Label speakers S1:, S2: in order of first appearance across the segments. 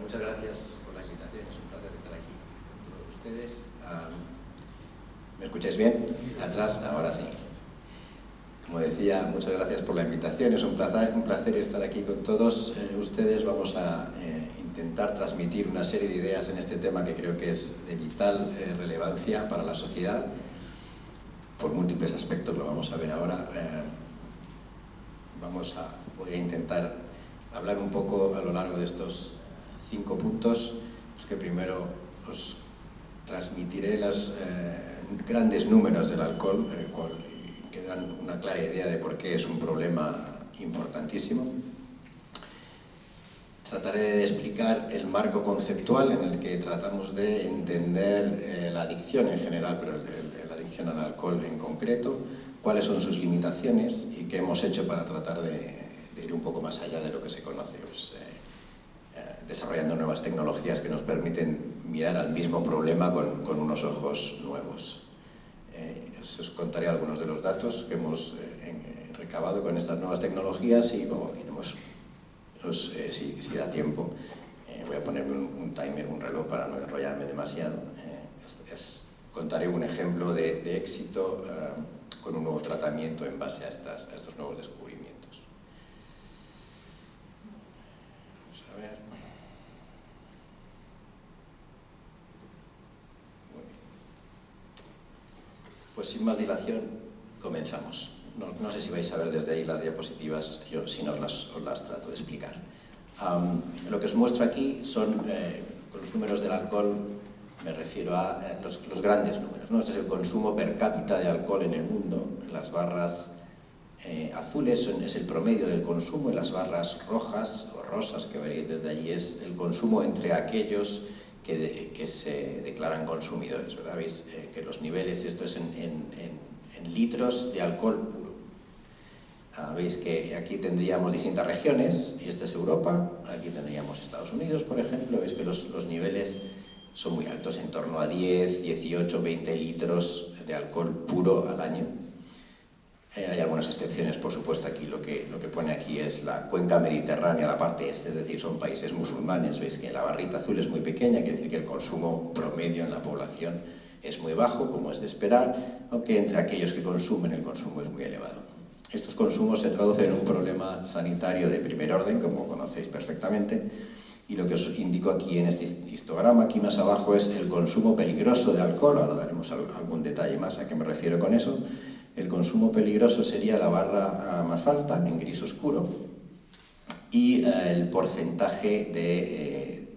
S1: muchas gracias por la invitación. Es un placer estar aquí con todos ustedes. ¿Me escucháis bien? Atrás, ahora sí. Como decía, muchas gracias por la invitación. Es un placer estar aquí con todos ustedes. Vamos a intentar transmitir una serie de ideas en este tema que creo que es de vital relevancia para la sociedad, por múltiples aspectos, lo vamos a ver ahora. Voy a intentar hablar un poco a lo largo de estos 5 puntos. Es que primero os transmitiré los grandes números del alcohol, que dan una clara idea de por qué es un problema importantísimo. Trataré de explicar el marco conceptual en el que tratamos de entender la adicción en general, pero la adicción al alcohol en concreto, cuáles son sus limitaciones y qué hemos hecho para tratar de ir un poco más allá de lo que se conoce, desarrollando nuevas tecnologías que nos permiten mirar al mismo problema con unos ojos nuevos. Os contaré algunos de los datos que hemos recabado con estas nuevas tecnologías y bueno, si da tiempo, voy a ponerme un timer, un reloj para no enrollarme demasiado. Contaré un ejemplo de éxito con un nuevo tratamiento en base a estos nuevos descubrimientos. Vamos a ver. Muy bien. Pues sin más dilación, comenzamos. No sé si vais a ver desde ahí las diapositivas, yo si no os las trato de explicar. Lo que os muestro aquí son, con los números del alcohol, me refiero a los grandes números, ¿no? Este es el consumo per cápita de alcohol en el mundo. Las barras azules es el promedio del consumo y las barras rojas o rosas que veréis desde allí es el consumo entre aquellos que se declaran consumidores, ¿verdad? Veis que los niveles, esto es en litros de alcohol puro. Veis que aquí tendríamos distintas regiones, y esta es Europa, aquí tendríamos Estados Unidos, por ejemplo. Veis que los niveles son muy altos, en torno a 10, 18, 20 litros de alcohol puro al año. Hay algunas excepciones, por supuesto. Aquí lo que pone aquí es la cuenca mediterránea, la parte este, es decir, son países musulmanes. Veis que la barrita azul es muy pequeña, quiere decir que el consumo promedio en la población es muy bajo, como es de esperar, aunque entre aquellos que consumen el consumo es muy elevado. Estos consumos se traducen en un problema sanitario de primer orden, como conocéis perfectamente, y lo que os indico aquí en este histograma, aquí más abajo, es el consumo peligroso de alcohol. Ahora daremos algún detalle más a qué me refiero con eso. El consumo peligroso sería la barra más alta, en gris oscuro, y el porcentaje de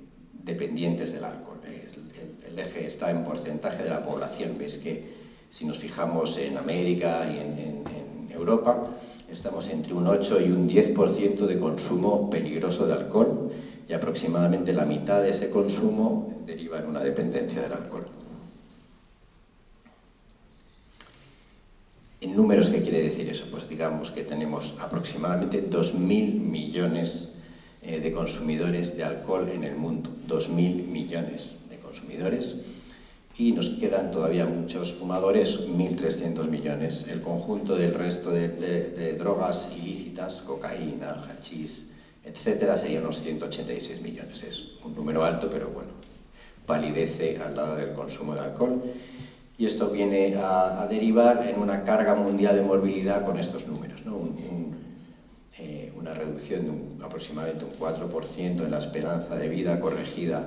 S1: dependientes del alcohol. El eje está en porcentaje de la población. Veis que si nos fijamos en América y en Europa, estamos entre un 8 y un 10% de consumo peligroso de alcohol, y aproximadamente la mitad de ese consumo deriva en una dependencia del alcohol. ¿En números qué quiere decir eso? Pues digamos que tenemos aproximadamente 2.000 millones de consumidores de alcohol en el mundo. 2.000 millones de consumidores. Y nos quedan todavía muchos fumadores, 1.300 millones. El conjunto del resto de drogas ilícitas, cocaína, hachís, etcétera, serían unos 186 millones. Es un número alto, pero bueno, palidece al lado del consumo de alcohol. Y esto viene a derivar en una carga mundial de morbilidad con estos números, ¿no? Una reducción de aproximadamente un 4% en la esperanza de vida corregida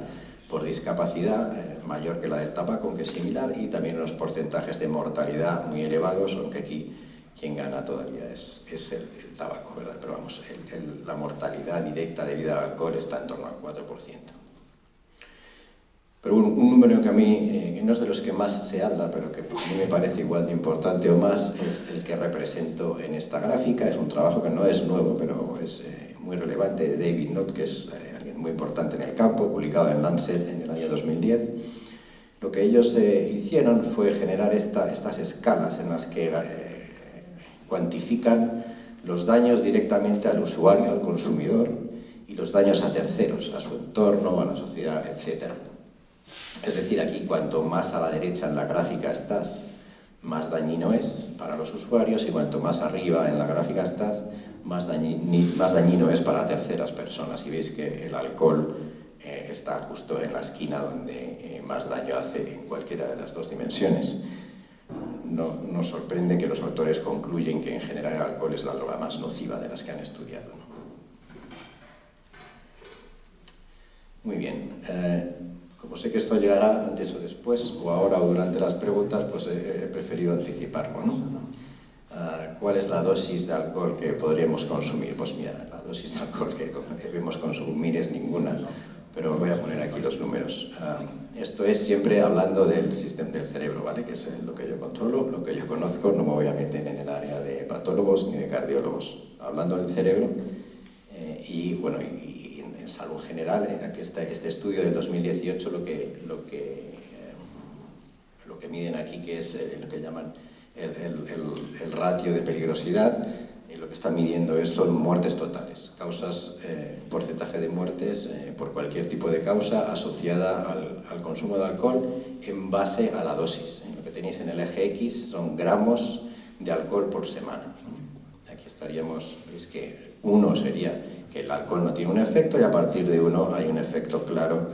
S1: por discapacidad, mayor que la del tabaco, aunque es similar, y también unos porcentajes de mortalidad muy elevados, aunque aquí quien gana todavía es el tabaco, ¿verdad? Pero vamos, la mortalidad directa debido al alcohol está en torno al 4%. Pero un número que a mí, no es de los que más se habla, pero que a mí me parece igual de importante o más, es el que represento en esta gráfica. Es un trabajo que no es nuevo, pero es muy relevante, de David Nutt, que es alguien muy importante en el campo, publicado en Lancet en el año 2010. Lo que ellos hicieron fue generar estas escalas en las que cuantifican los daños directamente al usuario, al consumidor, y los daños a terceros, a su entorno, a la sociedad, etc. Es decir, aquí cuanto más a la derecha en la gráfica estás, más dañino es para los usuarios, y cuanto más arriba en la gráfica estás, más dañino es para terceras personas. Y veis que el alcohol está justo en la esquina donde más daño hace en cualquiera de las dos dimensiones. No nos sorprende que los autores concluyen que en general el alcohol es la droga más nociva de las que han estudiado, ¿no? Muy bien. Como sé que esto llegará antes o después, o ahora o durante las preguntas, pues he preferido anticiparlo, ¿no? ¿Cuál es la dosis de alcohol que podríamos consumir? Pues mira, la dosis de alcohol que debemos consumir es ninguna, pero voy a poner aquí los números. Esto es siempre hablando del sistema del cerebro, ¿vale? Que es lo que yo controlo, lo que yo conozco, no me voy a meter en el área de patólogos ni de cardiólogos. Hablando del cerebro, y bueno, y en salud general, aquí está este estudio del 2018, lo que miden aquí, que es lo que llaman el ratio de peligrosidad, y lo que está midiendo son muertes totales, causas, porcentaje de muertes por cualquier tipo de causa asociada al consumo de alcohol en base a la dosis. Lo que tenéis en el eje X son gramos de alcohol por semana. Aquí estaríamos, veis que 1 sería que el alcohol no tiene un efecto, y a partir de 1 hay un efecto claro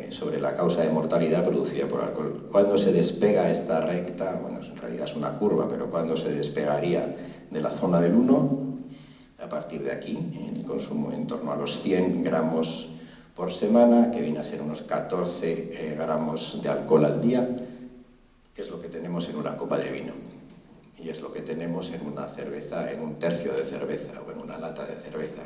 S1: sobre la causa de mortalidad producida por alcohol. ¿Cuándo se despega esta recta? Bueno, en realidad es una curva, pero ¿cuándo se despegaría de la zona del 1? A partir de aquí, en el consumo en torno a los 100 gramos por semana, que viene a ser unos 14 gramos de alcohol al día, que es lo que tenemos en una copa de vino. Y es lo que tenemos en una cerveza, en un tercio de cerveza o en una lata de cerveza.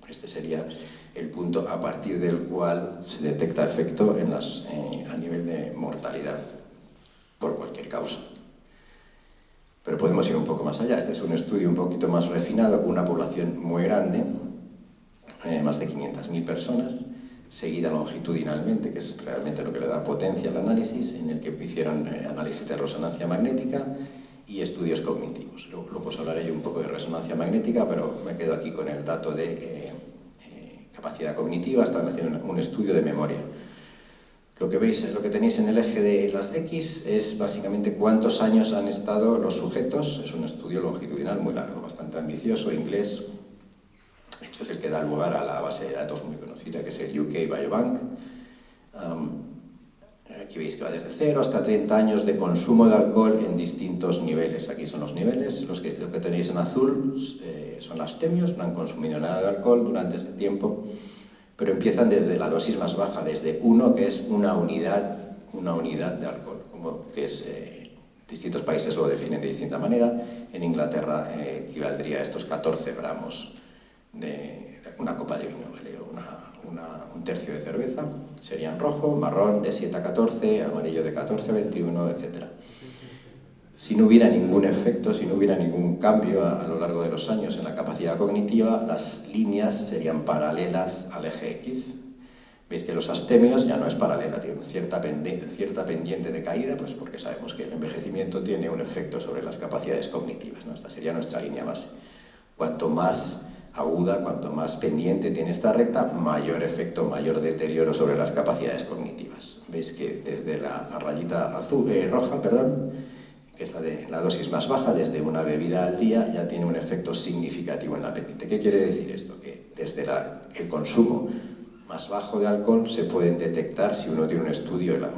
S1: Este sería el punto a partir del cual se detecta efecto a nivel de mortalidad por cualquier causa. Pero podemos ir un poco más allá. Este es un estudio un poquito más refinado, con una población muy grande, más de 500.000 personas, seguida longitudinalmente, que es realmente lo que le da potencia al análisis, en el que hicieron análisis de resonancia magnética y estudios cognitivos. Luego os hablaré yo un poco de resonancia magnética, pero me quedo aquí con el dato de capacidad cognitiva. Están haciendo un estudio de memoria. Lo que veis, lo que tenéis en el eje de las X es básicamente cuántos años han estado los sujetos. Es un estudio longitudinal muy largo, bastante ambicioso, inglés. De hecho, es el que da lugar a la base de datos muy conocida, que es el UK Biobank. Aquí veis que va desde 0 hasta 30 años de consumo de alcohol en distintos niveles. Aquí son los niveles, lo que tenéis en azul son abstemios, no han consumido nada de alcohol durante ese tiempo, pero empiezan desde la dosis más baja, desde 1, que es una unidad de alcohol, que es, distintos países lo definen de distinta manera. En Inglaterra equivaldría a estos 14 gramos de una copa de vino, ¿vale? Un tercio de cerveza, serían rojo, marrón de 7 a 14, amarillo de 14 a 21, etc. Si no hubiera ningún efecto, si no hubiera ningún cambio a lo largo de los años en la capacidad cognitiva, las líneas serían paralelas al eje X. Veis que los abstemios ya no es paralela, tienen cierta pendiente de caída, pues porque sabemos que el envejecimiento tiene un efecto sobre las capacidades cognitivas, ¿no? Esta sería nuestra línea base. Cuanto más aguda, cuanto más pendiente tiene esta recta, mayor efecto, mayor deterioro sobre las capacidades cognitivas. Veis que desde la rayita roja, que es la dosis más baja, desde una bebida al día, ya tiene un efecto significativo en la pendiente. ¿Qué quiere decir esto? Que desde el consumo más bajo de alcohol se pueden detectar, si uno tiene un estudio, la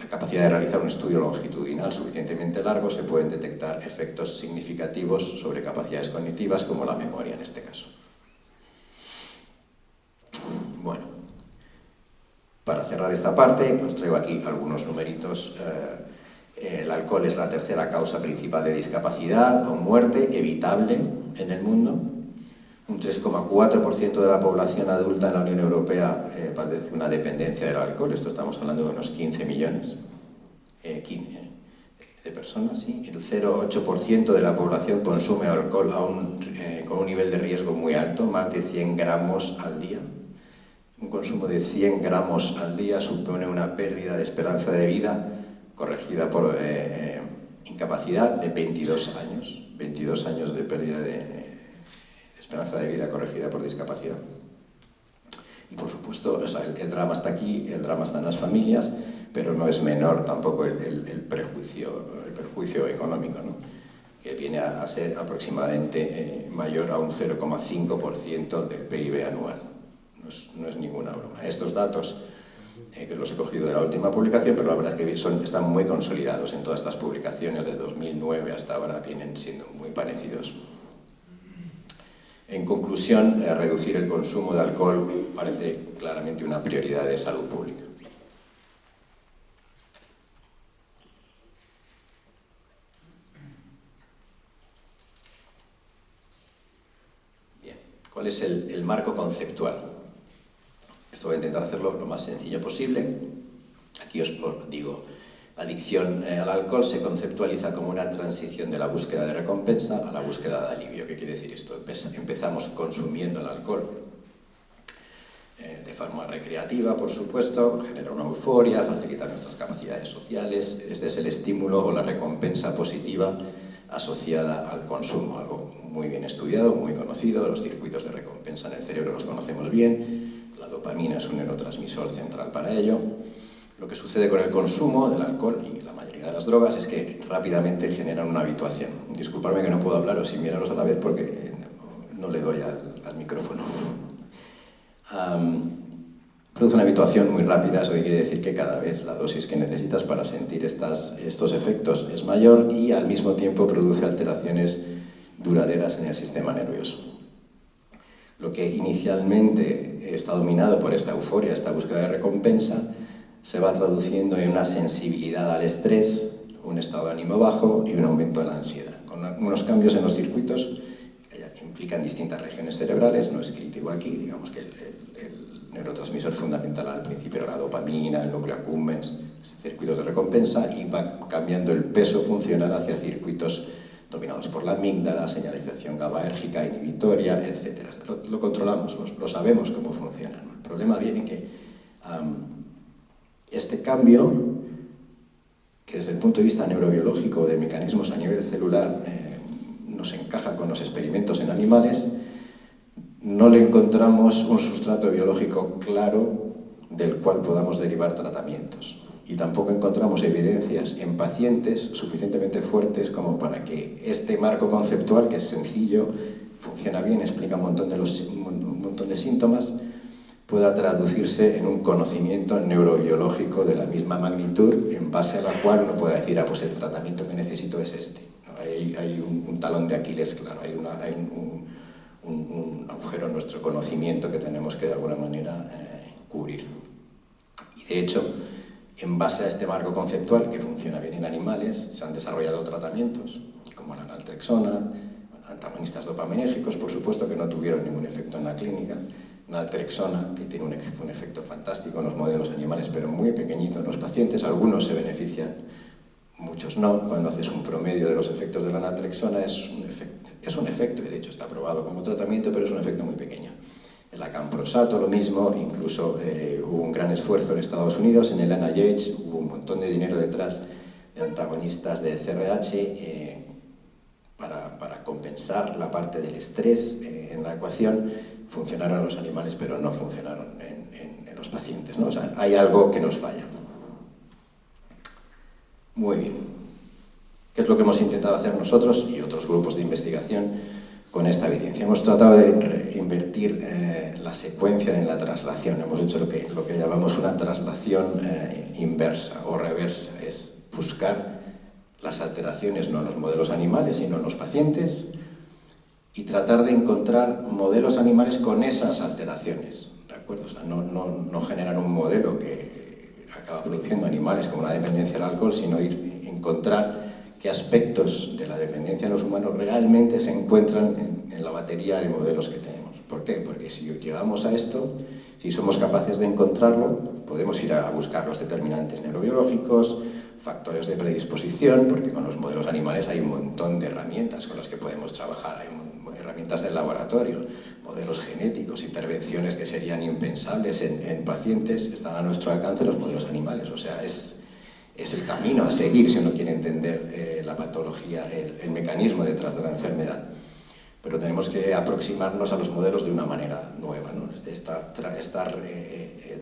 S1: capacidad de realizar un estudio longitudinal suficientemente largo, se pueden detectar efectos significativos sobre capacidades cognitivas, como la memoria en este caso. Bueno, para cerrar esta parte, os traigo aquí algunos numeritos. El alcohol es la tercera causa principal de discapacidad o muerte evitable en el mundo. Un 3,4% de la población adulta en la Unión Europea padece una dependencia del alcohol. Esto estamos hablando de unos 15 millones de personas. ¿Sí? El 0,8% de la población consume alcohol con un nivel de riesgo muy alto, más de 100 gramos al día. Un consumo de 100 gramos al día supone una pérdida de esperanza de vida corregida por incapacidad de 22 años. 22 años de pérdida de esperanza de vida corregida por discapacidad. Y por supuesto, o sea, el drama está aquí, el drama está en las familias, pero no es menor tampoco el perjuicio económico, ¿no? Que viene a ser aproximadamente mayor a un 0,5% del PIB anual. no es ninguna broma. Estos datos, que los he cogido de la última publicación, pero la verdad es que están muy consolidados en todas estas publicaciones de 2009 hasta ahora, vienen siendo muy parecidos. En conclusión, reducir el consumo de alcohol parece claramente una prioridad de salud pública. Bien, ¿cuál es el marco conceptual? Esto voy a intentar hacerlo lo más sencillo posible. Aquí os digo, la adicción al alcohol se conceptualiza como una transición de la búsqueda de recompensa a la búsqueda de alivio. ¿Qué quiere decir esto? Empezamos consumiendo el alcohol de forma recreativa, por supuesto, genera una euforia, facilita nuestras capacidades sociales. Este es el estímulo o la recompensa positiva asociada al consumo, algo muy bien estudiado, muy conocido. Los circuitos de recompensa en el cerebro los conocemos bien. La dopamina es un neurotransmisor central para ello. Lo que sucede con el consumo del alcohol y la mayoría de las drogas es que rápidamente generan una habituación. Disculpadme que no puedo hablaros y miraros a la vez porque no le doy al micrófono. Produce una habituación muy rápida, eso quiere decir que cada vez la dosis que necesitas para sentir estos efectos es mayor y al mismo tiempo produce alteraciones duraderas en el sistema nervioso. Lo que inicialmente está dominado por esta euforia, esta búsqueda de recompensa, se va traduciendo en una sensibilidad al estrés, un estado de ánimo bajo y un aumento de la ansiedad, con unos cambios en los circuitos que implican distintas regiones cerebrales. No es crítico aquí, digamos que el neurotransmisor fundamental al principio era la dopamina, el núcleo accumbens, circuitos de recompensa, y va cambiando el peso funcional hacia circuitos dominados por la amígdala, señalización GABAérgica, inhibitoria, etc. Lo controlamos, lo sabemos cómo funciona. El problema viene que este cambio, que desde el punto de vista neurobiológico de mecanismos a nivel celular nos encaja con los experimentos en animales, no le encontramos un sustrato biológico claro del cual podamos derivar tratamientos. Y tampoco encontramos evidencias en pacientes suficientemente fuertes como para que este marco conceptual, que es sencillo, funciona bien, explica un montón de síntomas, pueda traducirse en un conocimiento neurobiológico de la misma magnitud, en base a la cual uno pueda decir, pues el tratamiento que necesito es este. Hay un talón de Aquiles, claro, hay un agujero en nuestro conocimiento que tenemos que de alguna manera cubrir. Y de hecho, en base a este marco conceptual que funciona bien en animales, se han desarrollado tratamientos como la naltrexona, antagonistas dopaminérgicos, por supuesto, que no tuvieron ningún efecto en la clínica. Naltrexona, que tiene un efecto fantástico en los modelos animales, pero muy pequeñito en los pacientes. Algunos se benefician, muchos no. Cuando haces un promedio de los efectos de la naltrexona es un efecto, y de hecho está aprobado como tratamiento, pero es un efecto muy pequeño. El acamprosato, lo mismo, incluso hubo un gran esfuerzo en Estados Unidos, en el NIH, hubo un montón de dinero detrás de antagonistas de CRH para compensar la parte del estrés en la ecuación. Funcionaron en los animales, pero no funcionaron en los pacientes, ¿no? O sea, hay algo que nos falla. Muy bien. ¿Qué es lo que hemos intentado hacer nosotros y otros grupos de investigación con esta evidencia? Hemos tratado de invertir la secuencia en la traslación. Hemos hecho lo que llamamos una traslación inversa o reversa. Es buscar las alteraciones no en los modelos animales, sino en los pacientes, y tratar de encontrar modelos animales con esas alteraciones, ¿de acuerdo? O sea, no generar un modelo que acaba produciendo animales como una dependencia al alcohol, sino encontrar qué aspectos de la dependencia en los humanos realmente se encuentran en la batería de modelos que tenemos. ¿Por qué? Porque si llegamos a esto, si somos capaces de encontrarlo, podemos ir a buscar los determinantes neurobiológicos, factores de predisposición, porque con los modelos animales hay un montón de herramientas con las que podemos trabajar. Hay herramientas del laboratorio, modelos genéticos, intervenciones que serían impensables en pacientes, están a nuestro alcance los modelos animales. O sea, es el camino a seguir si uno quiere entender la patología, el mecanismo detrás de la enfermedad. Pero tenemos que aproximarnos a los modelos de una manera nueva, ¿no? Esta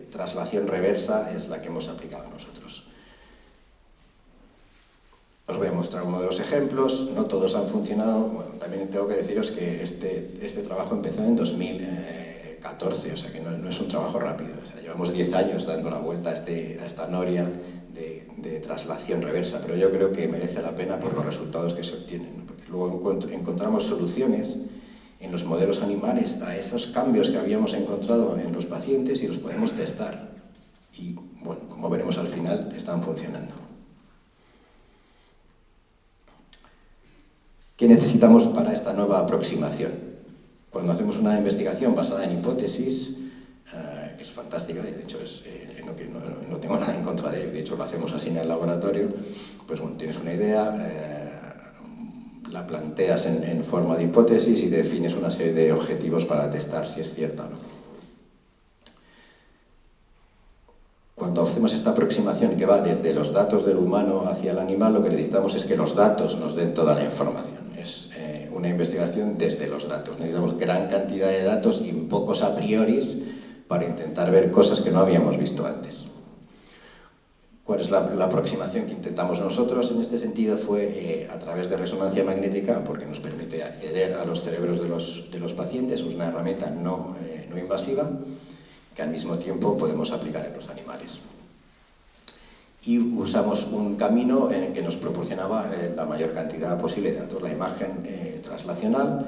S1: traslación reversa es la que hemos aplicado nosotros. Os voy a mostrar uno de los ejemplos, no todos han funcionado. Bueno, también tengo que deciros que este trabajo empezó en 2014, 14, o sea que no es un trabajo rápido. O sea, llevamos 10 años dando la vuelta a esta noria de traslación reversa, pero yo creo que merece la pena por los resultados que se obtienen, ¿no? Porque luego encontramos soluciones en los modelos animales a esos cambios que habíamos encontrado en los pacientes y los podemos testar. Y, bueno, como veremos al final, están funcionando. ¿Qué necesitamos para esta nueva aproximación? Cuando hacemos una investigación basada en hipótesis, que es fantástica, y de hecho no tengo nada en contra de ello, de hecho lo hacemos así en el laboratorio, pues bueno, tienes una idea, la planteas en forma de hipótesis y defines una serie de objetivos para testar si es cierta o no. Cuando hacemos esta aproximación que va desde los datos del humano hacia el animal, lo que necesitamos es que los datos nos den toda la información. Es una investigación desde los datos. Necesitamos gran cantidad de datos y pocos a prioris para intentar ver cosas que no habíamos visto antes. ¿Cuál es la aproximación que intentamos nosotros en este sentido? Fue a través de resonancia magnética, porque nos permite acceder a los cerebros de los pacientes, es una herramienta no invasiva, que al mismo tiempo podemos aplicar en los animales. Y usamos un camino en el que nos proporcionaba la mayor cantidad posible de datos, la imagen translacional,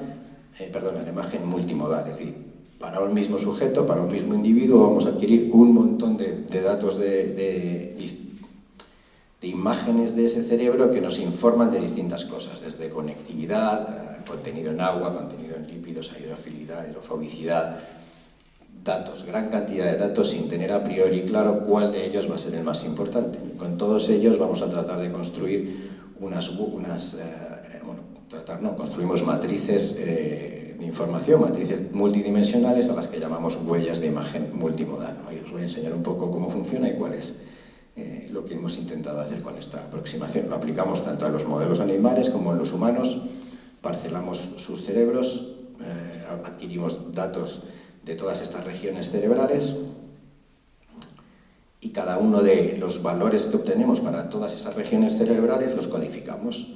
S1: la imagen multimodal, es decir, para un mismo sujeto, para un mismo individuo, vamos a adquirir un montón de datos de imágenes de ese cerebro que nos informan de distintas cosas, desde conectividad, contenido en agua, contenido en lípidos, hidrofilidad, hidrofobicidad, datos, gran cantidad de datos sin tener a priori claro cuál de ellos va a ser el más importante. Con todos ellos vamos a tratar de construir construimos matrices de información, matrices multidimensionales a las que llamamos huellas de imagen multimodal. Hoy os voy a enseñar un poco cómo funciona y cuál es lo que hemos intentado hacer con esta aproximación. Lo aplicamos tanto a los modelos animales como en los humanos, parcelamos sus cerebros, adquirimos datos de todas estas regiones cerebrales y cada uno de los valores que obtenemos para todas esas regiones cerebrales los codificamos.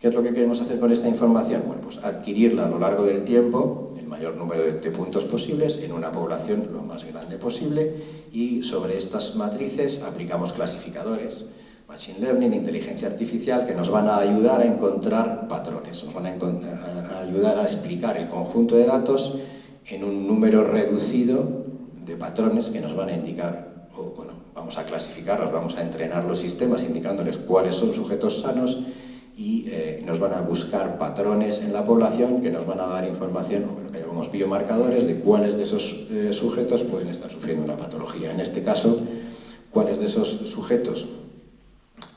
S1: ¿Qué es lo que queremos hacer con esta información? Bueno, pues adquirirla a lo largo del tiempo, el mayor número de puntos posibles, en una población lo más grande posible, y sobre estas matrices aplicamos clasificadores, machine learning, inteligencia artificial, que nos van a ayudar a encontrar patrones, nos van a ayudar a explicar el conjunto de datos en un número reducido de patrones que nos van a indicar, vamos a clasificarlos, vamos a entrenar los sistemas indicándoles cuáles son sujetos sanos y nos van a buscar patrones en la población que nos van a dar información, o lo que llamamos biomarcadores, de cuáles de esos sujetos pueden estar sufriendo una patología. En este caso, cuáles de esos sujetos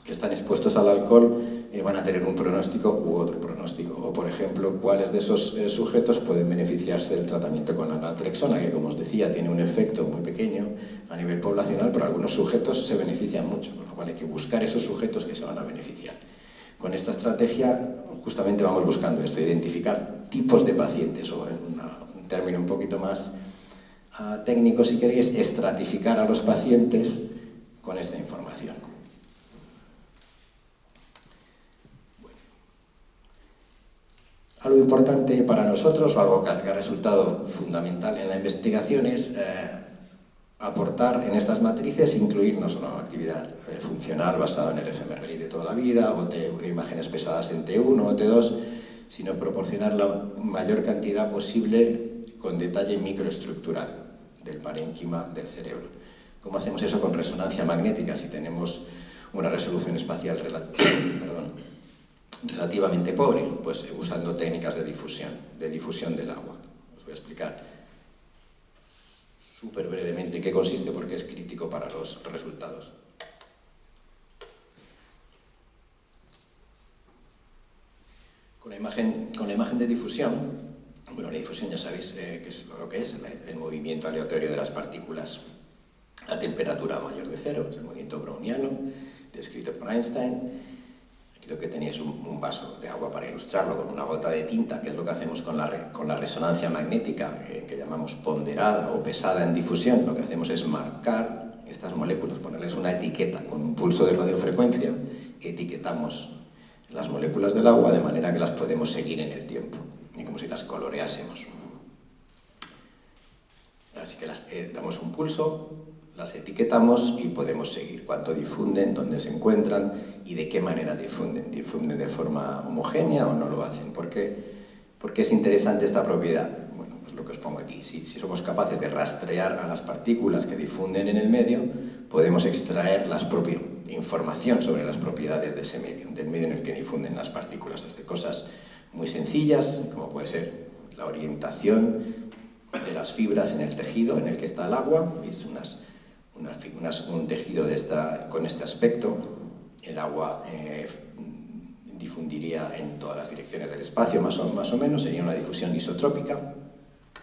S1: que están expuestos al alcohol van a tener un pronóstico u otro pronóstico. O, por ejemplo, cuáles de esos sujetos pueden beneficiarse del tratamiento con la naltrexona, que, como os decía, tiene un efecto muy pequeño a nivel poblacional, pero algunos sujetos se benefician mucho, con lo cual hay que buscar esos sujetos que se van a beneficiar. Con esta estrategia, justamente vamos buscando esto, identificar tipos de pacientes, o en un término un poquito más técnico, si queréis, estratificar a los pacientes con esta información. Algo importante para nosotros, o algo que ha resultado fundamental en la investigación, es aportar en estas matrices, incluir no solo actividad funcional basada en el fMRI de toda la vida, o imágenes pesadas en T1 o T2, sino proporcionar la mayor cantidad posible con detalle microestructural del parénquima del cerebro. ¿Cómo hacemos eso con resonancia magnética si tenemos una resolución espacial relativamente pobre? Pues usando técnicas de difusión del agua. Os voy a explicar súper brevemente qué consiste, porque es crítico para los resultados. Con la imagen de difusión, bueno, la difusión ya sabéis qué es lo que es, el movimiento aleatorio de las partículas a temperatura mayor de cero, es el movimiento browniano, descrito por Einstein. Creo que tenéis un vaso de agua para ilustrarlo, con una gota de tinta, que es lo que hacemos con la resonancia magnética, que llamamos ponderada o pesada en difusión. Lo que hacemos es marcar estas moléculas, ponerles una etiqueta con un pulso de radiofrecuencia, etiquetamos las moléculas del agua de manera que las podemos seguir en el tiempo, y como si las coloreásemos. Así que damos un pulso, las etiquetamos y podemos seguir cuánto difunden, dónde se encuentran y de qué manera difunden. ¿Difunden de forma homogénea o no lo hacen? ¿Por qué es interesante esta propiedad? Bueno, pues lo que os pongo aquí. Si somos capaces de rastrear a las partículas que difunden en el medio, podemos extraer información sobre las propiedades de ese medio, del medio en el que difunden las partículas, desde cosas muy sencillas, como puede ser la orientación de las fibras en el tejido en el que está el agua. ¿Veis? Un tejido con este aspecto. El agua difundiría en todas las direcciones del espacio, más o menos, sería una difusión isotrópica,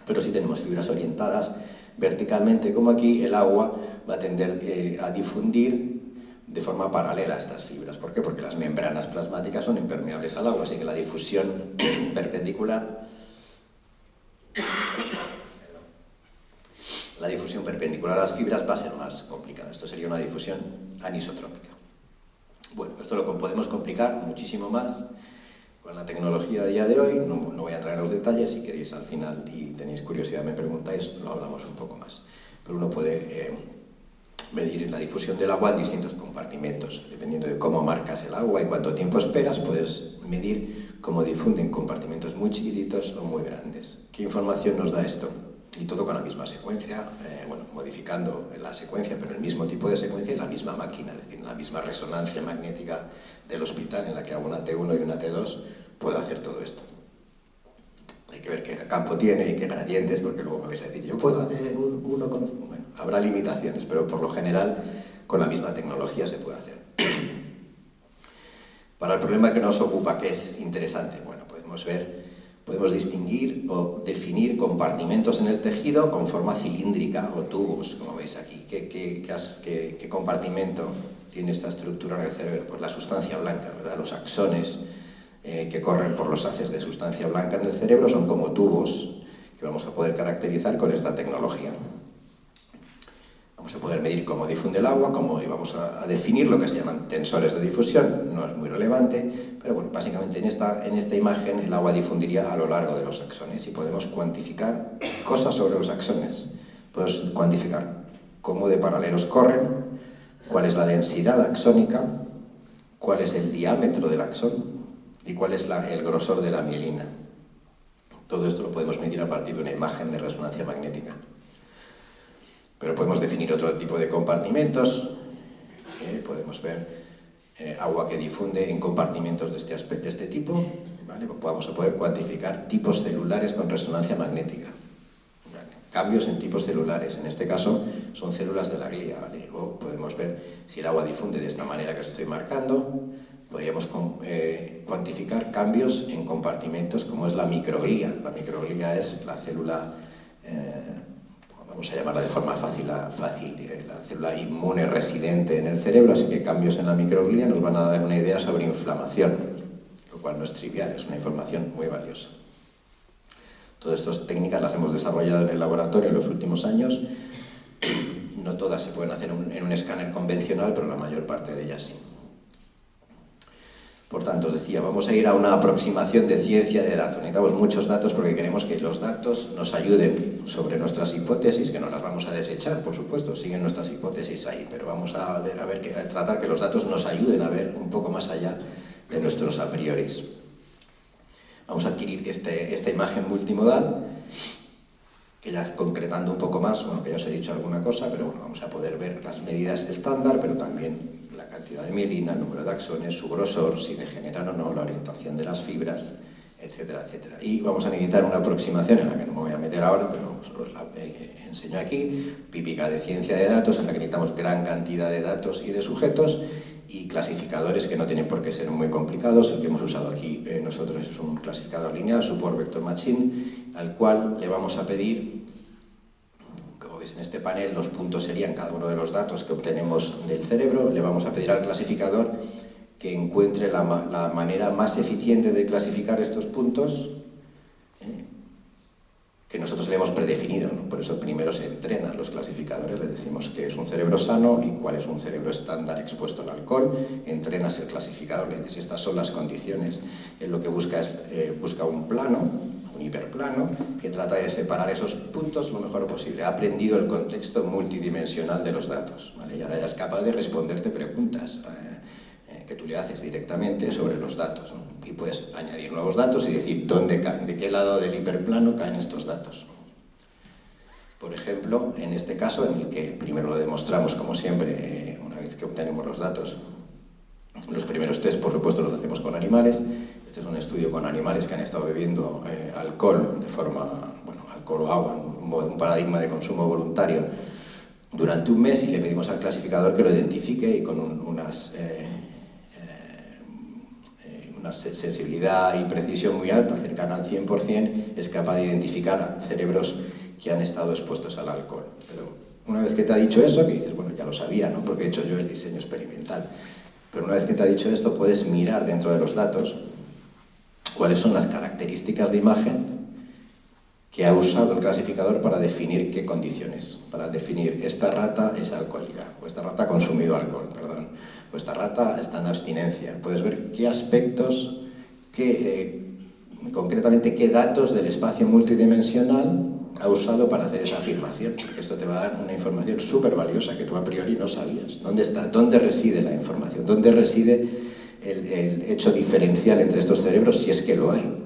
S1: pero si tenemos fibras orientadas verticalmente, como aquí, el agua va a tender a difundir de forma paralela a estas fibras. ¿Por qué? Porque las membranas plasmáticas son impermeables al agua, así que la difusión perpendicular a las fibras va a ser más complicada. Esto sería una difusión anisotrópica. Bueno, esto lo podemos complicar muchísimo más con la tecnología de día de hoy. No voy a entrar en los detalles. Si queréis al final y tenéis curiosidad me preguntáis, lo hablamos un poco más. Pero uno puede medir la difusión del agua en distintos compartimentos. Dependiendo de cómo marcas el agua y cuánto tiempo esperas, puedes medir cómo difunden compartimentos muy chiquititos o muy grandes. ¿Qué información nos da esto? Y todo con la misma secuencia, modificando la secuencia, pero el mismo tipo de secuencia y la misma máquina, es decir, la misma resonancia magnética del hospital en la que hago una T1 y una T2, puedo hacer todo esto. Hay que ver qué campo tiene y qué gradientes, porque luego me vais a decir, yo puedo hacer uno con... Bueno, habrá limitaciones, pero por lo general con la misma tecnología se puede hacer. Para el problema que nos ocupa, que es interesante, bueno, podemos distinguir o definir compartimentos en el tejido con forma cilíndrica o tubos, como veis aquí. ¿Qué compartimento tiene esta estructura en el cerebro? Pues la sustancia blanca, ¿verdad? Los axones que corren por los haces de sustancia blanca en el cerebro son como tubos que vamos a poder caracterizar con esta tecnología. Vamos a poder medir cómo difunde el agua, y vamos a definir lo que se llaman tensores de difusión. No es muy relevante, pero bueno, básicamente en esta imagen el agua difundiría a lo largo de los axones y podemos cuantificar cosas sobre los axones. Podemos cuantificar cómo de paralelos corren, cuál es la densidad axónica, cuál es el diámetro del axón y cuál es el grosor de la mielina. Todo esto lo podemos medir a partir de una imagen de resonancia magnética. Pero podemos definir otro tipo de compartimentos. Podemos ver agua que difunde en compartimentos de este tipo. ¿Vale? Vamos a poder cuantificar tipos celulares con resonancia magnética. ¿Vale? Cambios en tipos celulares. En este caso son células de la glía. ¿Vale? O podemos ver si el agua difunde de esta manera que os estoy marcando. Podríamos cuantificar cambios en compartimentos como es la microglía. La microglía es la célula... vamos a llamarla de forma fácil, la célula inmune residente en el cerebro, así que cambios en la microglía nos van a dar una idea sobre inflamación, lo cual no es trivial, es una información muy valiosa. Todas estas técnicas las hemos desarrollado en el laboratorio en los últimos años. No todas se pueden hacer en un escáner convencional, pero la mayor parte de ellas sí. Por tanto, os decía, vamos a ir a una aproximación de ciencia de datos. Necesitamos muchos datos porque queremos que los datos nos ayuden sobre nuestras hipótesis, que no las vamos a desechar, por supuesto, siguen nuestras hipótesis ahí, pero vamos a tratar que los datos nos ayuden a ver un poco más allá de nuestros a prioris. Vamos a adquirir esta imagen multimodal, que ya concretando un poco más, bueno, que ya os he dicho alguna cosa, pero bueno, vamos a poder ver las medidas estándar, pero también la cantidad de mielina, el número de axones, su grosor, si degeneran o no, la orientación de las fibras, etcétera, etcétera. Y vamos a necesitar una aproximación en la que no me voy a meter ahora, pero os la enseño aquí, típica de ciencia de datos, en la que necesitamos gran cantidad de datos y de sujetos, y clasificadores que no tienen por qué ser muy complicados. El que hemos usado aquí nosotros es un clasificador lineal, Support Vector Machine, al cual le vamos a pedir, como veis en este panel, los puntos serían cada uno de los datos que obtenemos del cerebro. Le vamos a pedir al clasificador que encuentre la manera más eficiente de clasificar estos puntos, que nosotros le hemos predefinido, ¿no? Por eso primero se entrenan los clasificadores, le decimos que es un cerebro sano y cuál es un cerebro estándar expuesto al alcohol. Entrenas el clasificador, le dices estas son las condiciones. Él lo que busca es un plano hiperplano, que trata de separar esos puntos lo mejor posible. Ha aprendido el contexto multidimensional de los datos, ¿vale? Y ahora ya es capaz de responderte preguntas que tú le haces directamente sobre los datos, ¿no? Y puedes añadir nuevos datos y decir de qué lado del hiperplano caen estos datos. Por ejemplo, en este caso, en el que primero lo demostramos, como siempre, una vez que obtenemos los datos, los primeros test, por supuesto, los hacemos con animales. Este es un estudio con animales que han estado bebiendo alcohol de forma, alcohol o agua, un paradigma de consumo voluntario durante un mes, y le pedimos al clasificador que lo identifique, y con una sensibilidad y precisión muy alta, cercana al 100%, es capaz de identificar cerebros que han estado expuestos al alcohol. Pero una vez que te ha dicho eso, que dices, bueno, ya lo sabía, ¿no? Porque he hecho yo el diseño experimental. Pero una vez que te ha dicho esto, puedes mirar dentro de los datos cuáles son las características de imagen que ha usado el clasificador para definir qué condiciones. Para definir, esta rata es alcohólica, o esta rata ha consumido alcohol, perdón, o esta rata está en abstinencia. Puedes ver qué aspectos, concretamente qué datos del espacio multidimensional ha usado para hacer esa afirmación, porque esto te va a dar una información súper valiosa que tú a priori no sabías. ¿Dónde reside la información? ¿Dónde reside el hecho diferencial entre estos cerebros, si es que lo hay?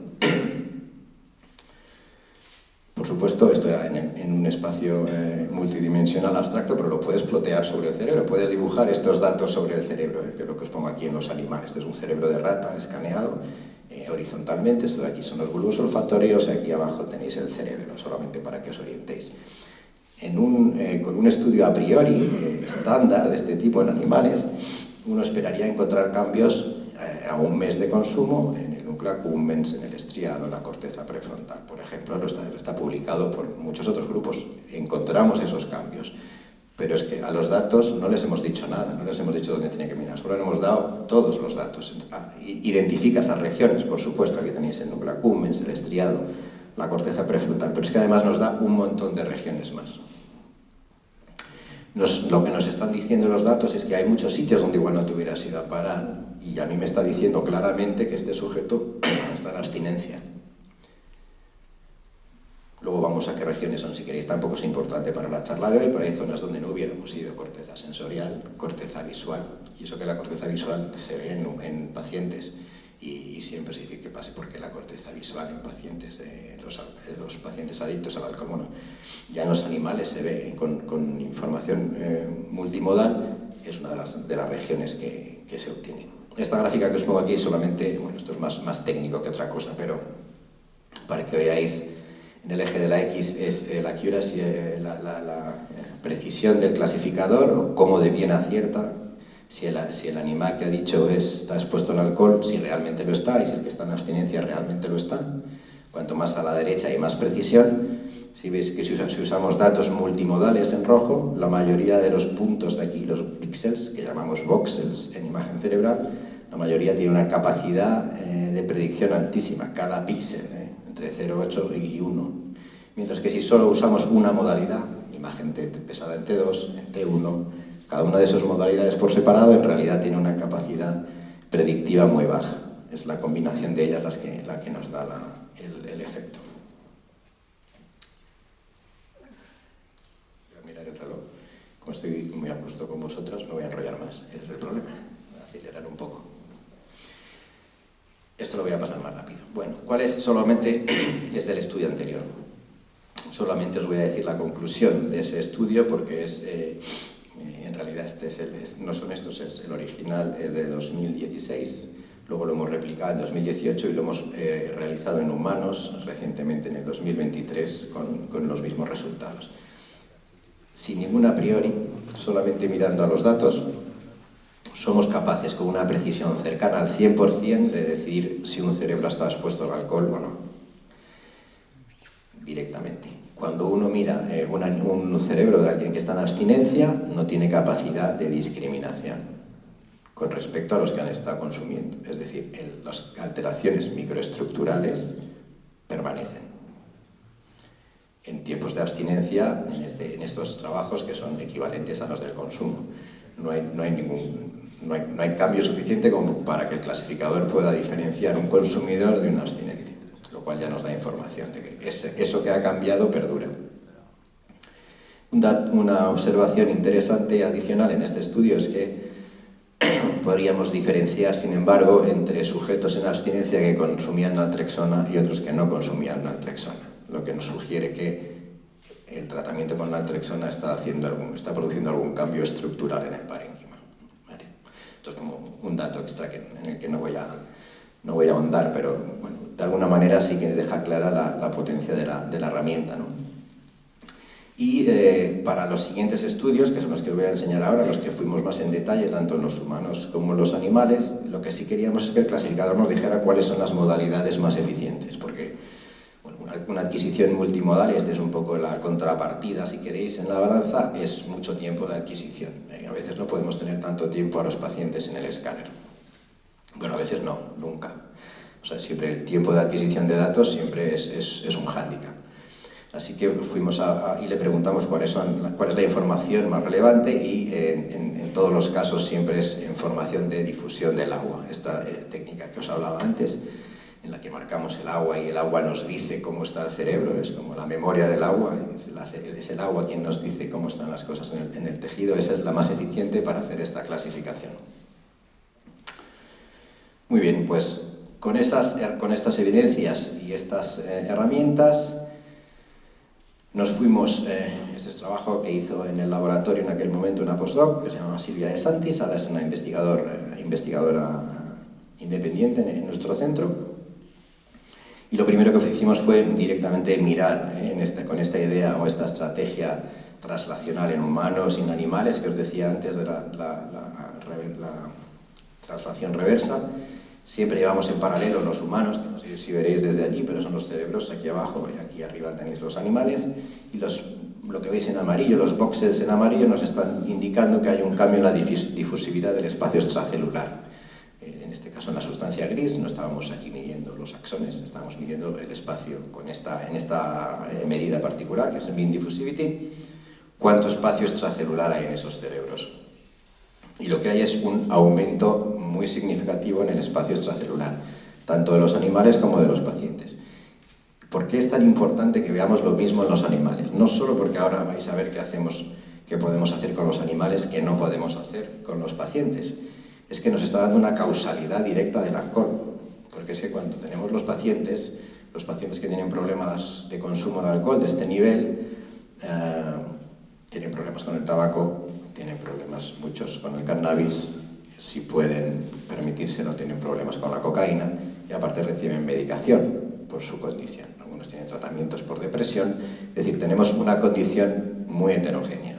S1: Por supuesto, esto en un espacio multidimensional abstracto, pero lo puedes plotear sobre el cerebro, puedes dibujar estos datos sobre el cerebro, que es lo que os pongo aquí en los animales. Este es un cerebro de rata escaneado horizontalmente. Esto de aquí son los bulbos olfatorios, y aquí abajo tenéis el cerebro, solamente para que os orientéis. Con un estudio a priori estándar de este tipo en animales, uno esperaría encontrar cambios a un mes de consumo en el núcleo accumbens, en el estriado, en la corteza prefrontal, por ejemplo. Está publicado por muchos otros grupos. Encontramos esos cambios. Pero es que a los datos no les hemos dicho nada, no les hemos dicho dónde tiene que mirar, solo les hemos dado todos los datos. Identifica esas regiones, por supuesto, aquí tenéis el núcleo accumbens, el estriado, la corteza prefrontal, pero es que además nos da un montón de regiones más. Lo que nos están diciendo los datos es que hay muchos sitios donde igual no te hubieras ido a parar, y a mí me está diciendo claramente que este sujeto está en abstinencia. Luego vamos a qué regiones son, si queréis, tampoco es importante para la charla de hoy, pero hay zonas donde no hubiéramos ido: corteza sensorial, corteza visual, y eso que la corteza visual se ve en pacientes, y siempre se dice que pase porque la corteza visual en pacientes de los pacientes adictos al alcohol, bueno, ya en los animales se ve con información multimodal, es una de las regiones que se obtiene. Esta gráfica que os pongo aquí solamente, esto es más técnico que otra cosa, pero para que veáis, en el eje de la X es la accuracy, la precisión del clasificador, o cómo de bien acierta si el animal que ha dicho está expuesto al alcohol, si realmente lo está, y si el que está en abstinencia realmente lo está. Cuanto más a la derecha hay más precisión. Si veis que si usamos datos multimodales en rojo, la mayoría de los puntos de aquí, los píxeles, que llamamos voxels en imagen cerebral, la mayoría tiene una capacidad de predicción altísima, cada píxel, entre 0,8 y 1. Mientras que si solo usamos una modalidad, imagen pesada en T2, en T1, cada una de esas modalidades por separado en realidad tiene una capacidad predictiva muy baja. Es la combinación de ellas la que nos da el efecto. Voy a mirar el reloj. Como estoy muy a gusto con vosotros, no voy a enrollar más. Ese es el problema. Voy a acelerar un poco. Esto lo voy a pasar más rápido. Bueno, ¿cuál es? Solamente es del estudio anterior. Solamente os voy a decir la conclusión de ese estudio, porque en realidad no son estos, es el original, es de 2016. Luego lo hemos replicado en 2018 y lo hemos realizado en humanos recientemente, en el 2023, con los mismos resultados. Sin ningún a priori, solamente mirando a los datos, somos capaces, con una precisión cercana al 100%, de decidir si un cerebro está expuesto al alcohol o no. Directamente. Cuando uno mira un cerebro de alguien que está en abstinencia, no tiene capacidad de discriminación con respecto a los que han estado consumiendo. Es decir, las alteraciones microestructurales permanecen. En tiempos de abstinencia, en estos trabajos que son equivalentes a los del consumo, no hay cambio suficiente como para que el clasificador pueda diferenciar un consumidor de un abstinente. Lo cual ya nos da información de que eso que ha cambiado perdura. Una observación interesante adicional en este estudio es que podríamos diferenciar, sin embargo, entre sujetos en abstinencia que consumían naltrexona y otros que no consumían naltrexona, lo que nos sugiere que el tratamiento con naltrexona está produciendo algún cambio estructural en el parénquima. ¿Vale? Esto es como un dato extra en el que no voy a ahondar, pero bueno, de alguna manera sí que deja clara la potencia de la herramienta, ¿no? Y para los siguientes estudios, que son los que os voy a enseñar ahora, los que fuimos más en detalle, tanto en los humanos como en los animales, lo que sí queríamos es que el clasificador nos dijera cuáles son las modalidades más eficientes, porque bueno, una adquisición multimodal, y esta es un poco la contrapartida, si queréis, en la balanza, es mucho tiempo de adquisición. A veces no podemos tener tanto tiempo a los pacientes en el escáner. Bueno, a veces no, nunca. O sea, siempre el tiempo de adquisición de datos siempre es un hándicap. Así que fuimos y le preguntamos cuál es la información más relevante y en todos los casos siempre es información de difusión del agua. Esta técnica que os hablaba antes, en la que marcamos el agua y el agua nos dice cómo está el cerebro, es como la memoria del agua, es el agua quien nos dice cómo están las cosas en el tejido. Esa es la más eficiente para hacer esta clasificación. Muy bien, pues con estas evidencias y estas herramientas nos fuimos, este es trabajo que hizo en el laboratorio en aquel momento una postdoc que se llama Silvia de Santis, ahora es una investigadora independiente en nuestro centro. Y lo primero que hicimos fue directamente mirar con esta idea o esta estrategia translacional en humanos y en animales que os decía antes de la translación reversa. Siempre llevamos en paralelo los humanos, que no sé si veréis desde allí, pero son los cerebros aquí abajo y aquí arriba tenéis los animales. Y lo que veis en amarillo, los voxels en amarillo, nos están indicando que hay un cambio en la difusividad del espacio extracelular. En este caso en la sustancia gris no estábamos aquí midiendo los axones, estábamos midiendo el espacio en esta medida particular, que es el mean diffusivity, cuánto espacio extracelular hay en esos cerebros. Y lo que hay es un aumento muy significativo en el espacio extracelular, tanto de los animales como de los pacientes. ¿Por qué es tan importante que veamos lo mismo en los animales? No solo porque ahora vais a ver qué podemos hacer con los animales que no podemos hacer con los pacientes. Es que nos está dando una causalidad directa del alcohol. Porque es que cuando tenemos los pacientes que tienen problemas de consumo de alcohol de este nivel, tienen problemas con el tabaco, tienen problemas muchos con el cannabis, si pueden permitírselo tienen problemas con la cocaína y aparte reciben medicación por su condición. Algunos tienen tratamientos por depresión, es decir, tenemos una condición muy heterogénea.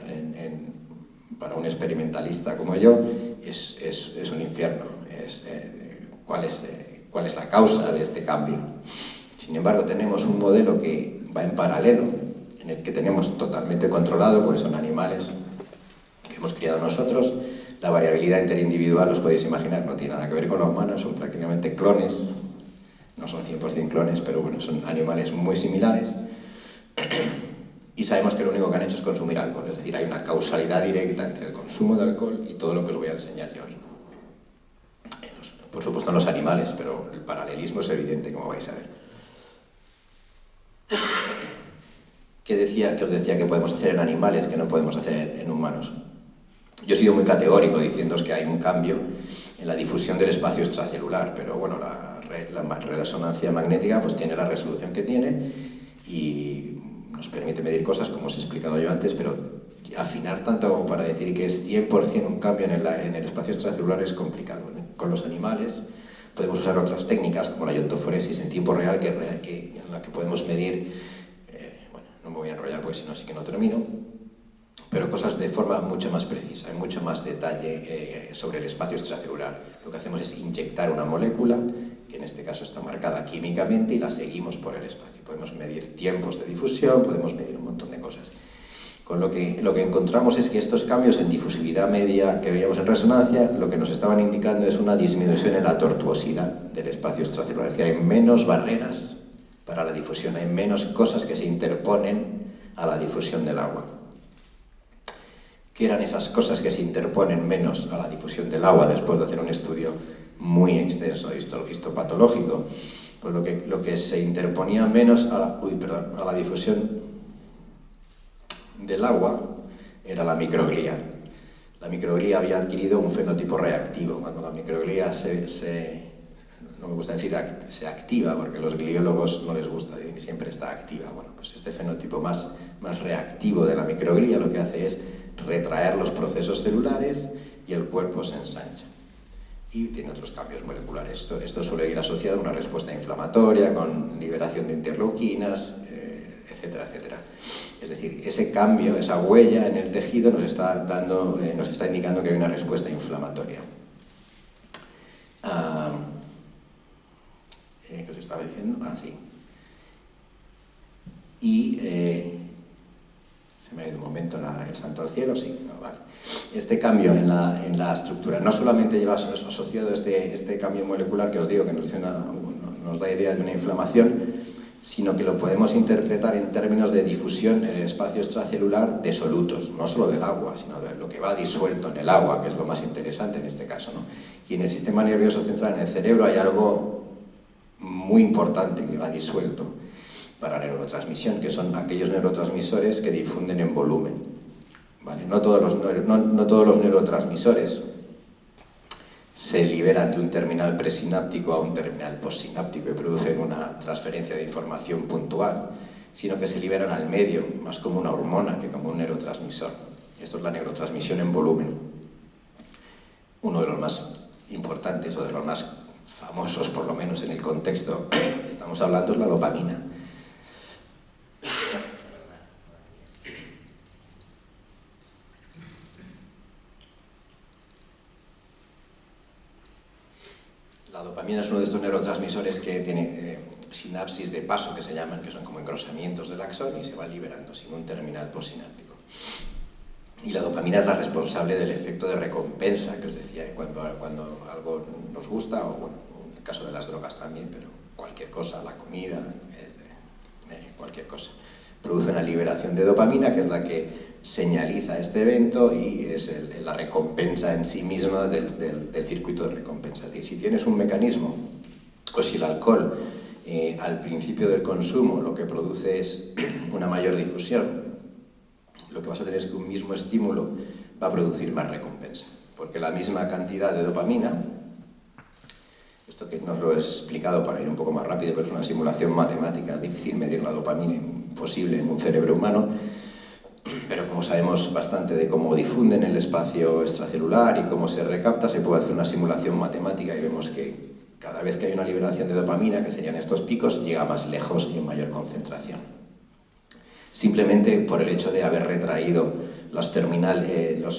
S1: Para un experimentalista como yo es un infierno. ¿Cuál es la causa de este cambio? Sin embargo, tenemos un modelo que va en paralelo, en el que tenemos totalmente controlado, porque son animales que hemos criado nosotros. La variabilidad interindividual, os podéis imaginar, no tiene nada que ver con los humanos, son prácticamente clones, no son 100% clones, pero bueno, son animales muy similares. Y sabemos que lo único que han hecho es consumir alcohol, es decir, hay una causalidad directa entre el consumo de alcohol y todo lo que os voy a enseñar yo hoy. Por supuesto en los animales, pero el paralelismo es evidente, como vais a ver. ¿Qué os decía que podemos hacer en animales que no podemos hacer en humanos? Yo he sido muy categórico diciéndoos que hay un cambio en la difusión del espacio extracelular, pero bueno, la resonancia magnética pues tiene la resolución que tiene y nos permite medir cosas como os he explicado yo antes, pero afinar tanto como para decir que es 100% un cambio en el espacio extracelular es complicado. Con los animales podemos usar otras técnicas como la iontoforesis en tiempo real en la que podemos medir, bueno, no me voy a enrollar porque si no sí que no termino, pero cosas de forma mucho más precisa, en mucho más detalle sobre el espacio extracelular. Lo que hacemos es inyectar una molécula, que en este caso está marcada químicamente, y la seguimos por el espacio. Podemos medir tiempos de difusión, podemos medir un montón de cosas. Con lo que encontramos es que estos cambios en difusividad media que veíamos en resonancia, lo que nos estaban indicando es una disminución en la tortuosidad del espacio extracelular. Es decir, hay menos barreras para la difusión, hay menos cosas que se interponen a la difusión del agua. ¿Qué eran esas cosas que se interponen menos a la difusión del agua después de hacer un estudio muy extenso histopatológico? pues lo que se interponía menos a la difusión del agua era la microglía. La microglía había adquirido un fenotipo reactivo. Cuando la microglía no me gusta decir se activa, porque a los gliólogos no les gusta, dicen que siempre está activa. Bueno, pues este fenotipo más reactivo de la microglía lo que hace es retraer los procesos celulares y el cuerpo se ensancha. Y tiene otros cambios moleculares. Esto suele ir asociado a una respuesta inflamatoria, con liberación de interleuquinas, etcétera, etcétera. Es decir, ese cambio, esa huella en el tejido nos está indicando que hay una respuesta inflamatoria. ¿Qué os estaba diciendo? Sí. Y se me ha ido un momento el santo al cielo, sí, no, vale. Este cambio en la estructura no solamente lleva asociado este cambio molecular que os digo que nos da idea de una inflamación, sino que lo podemos interpretar en términos de difusión en el espacio extracelular de solutos, no solo del agua, sino de lo que va disuelto en el agua, que es lo más interesante en este caso, ¿no? Y en el sistema nervioso central, en el cerebro, hay algo muy importante que va disuelto para la neurotransmisión, que son aquellos neurotransmisores que difunden en volumen, ¿vale? No todos los neurotransmisores se liberan de un terminal presináptico a un terminal postsináptico y producen una transferencia de información puntual, sino que se liberan al medio, más como una hormona que como un neurotransmisor. Esto es la neurotransmisión en volumen. Uno de los más importantes o de los más famosos, por lo menos en el contexto que estamos hablando, es la dopamina. La dopamina es uno de estos neurotransmisores que tiene sinapsis de paso, que se llaman, que son como engrosamientos del axón y se va liberando sin un terminal postsináptico. Y la dopamina es la responsable del efecto de recompensa que os decía, cuando algo nos gusta, o bueno, en el caso de las drogas también, pero cualquier cosa, la comida, cualquier cosa, produce una liberación de dopamina que es la que señaliza este evento y es la recompensa en sí misma del circuito de recompensa. Es decir, si tienes un mecanismo, o si el alcohol al principio del consumo lo que produce es una mayor difusión, lo que vas a tener es que un mismo estímulo va a producir más recompensa, porque la misma cantidad de dopamina, esto que no os lo he explicado para ir un poco más rápido, pero es una simulación matemática, es difícil medir la dopamina, imposible en un cerebro humano, pero como sabemos bastante de cómo difunden el espacio extracelular y cómo se recapta, se puede hacer una simulación matemática y vemos que cada vez que hay una liberación de dopamina, que serían estos picos, llega más lejos y en mayor concentración. Simplemente por el hecho de haber retraído los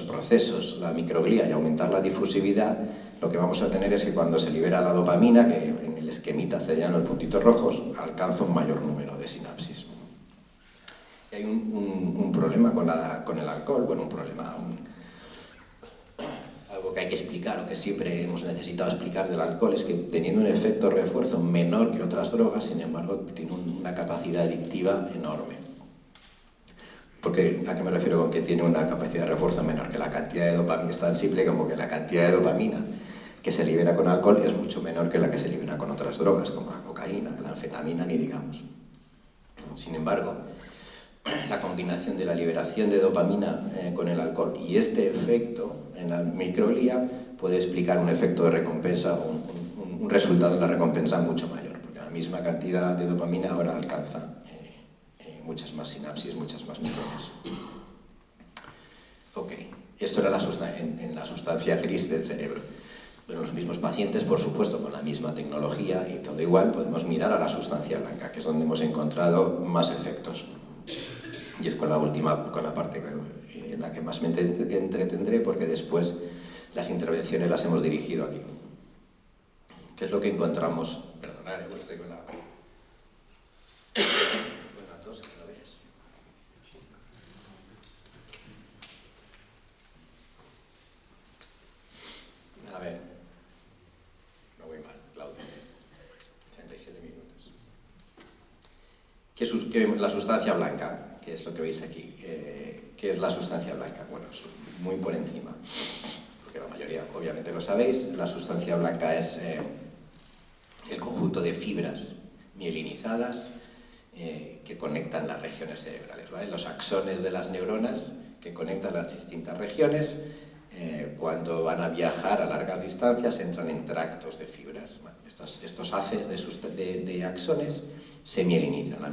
S1: procesos, la microglía, y aumentar la difusividad, lo que vamos a tener es que cuando se libera la dopamina, que en el esquemita serían los puntitos rojos, alcanza un mayor número de sinapsis. Y hay un problema con el alcohol, bueno, algo que hay que explicar, o que siempre hemos necesitado explicar del alcohol, es que teniendo un efecto refuerzo menor que otras drogas, sin embargo, tiene una capacidad adictiva enorme. Porque, ¿a qué me refiero con que tiene una capacidad de refuerzo menor? Que la cantidad de dopamina es tan simple como que la cantidad de dopamina que se libera con alcohol es mucho menor que la que se libera con otras drogas, como la cocaína, la anfetamina, ni digamos. Sin embargo, la combinación de la liberación de dopamina con el alcohol y este efecto en la microglía puede explicar un efecto de recompensa o un resultado de la recompensa mucho mayor, porque la misma cantidad de dopamina ahora alcanza muchas más sinapsis, muchas más neuronas. Ok, esto era en la sustancia gris del cerebro. Bueno, los mismos pacientes, por supuesto, con la misma tecnología y todo igual, podemos mirar a la sustancia blanca, que es donde hemos encontrado más efectos. Y es con la parte en la que más me entretendré, porque después las intervenciones las hemos dirigido aquí. ¿Qué es lo que encontramos? Perdonad, estoy con la tos, que lo veas. A ver, no voy mal, Claudio. 37 minutos. ¿Qué es la sustancia blanca? ¿Qué es lo que veis aquí? ¿Qué es la sustancia blanca? Bueno, es muy por encima, porque la mayoría obviamente lo sabéis. La sustancia blanca es el conjunto de fibras mielinizadas que conectan las regiones cerebrales, ¿vale? Los axones de las neuronas que conectan las distintas regiones, cuando van a viajar a largas distancias entran en tractos de fibras. Bueno, estos haces de axones se mielinizan. La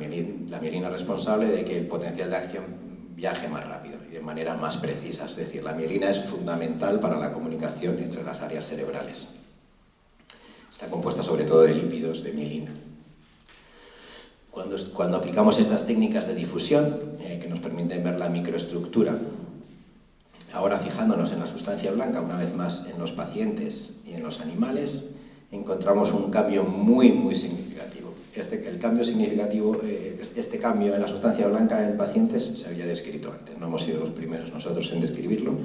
S1: mielina es responsable de que el potencial de acción viaje más rápido y de manera más precisa. Es decir, la mielina es fundamental para la comunicación entre las áreas cerebrales. Está compuesta sobre todo de lípidos de mielina. Cuando aplicamos estas técnicas de difusión, que nos permiten ver la microestructura, ahora fijándonos en la sustancia blanca, una vez más en los pacientes y en los animales, encontramos un cambio muy significativo. El cambio significativo, este cambio en la sustancia blanca en pacientes se había descrito antes. No hemos sido los primeros nosotros en describirlo,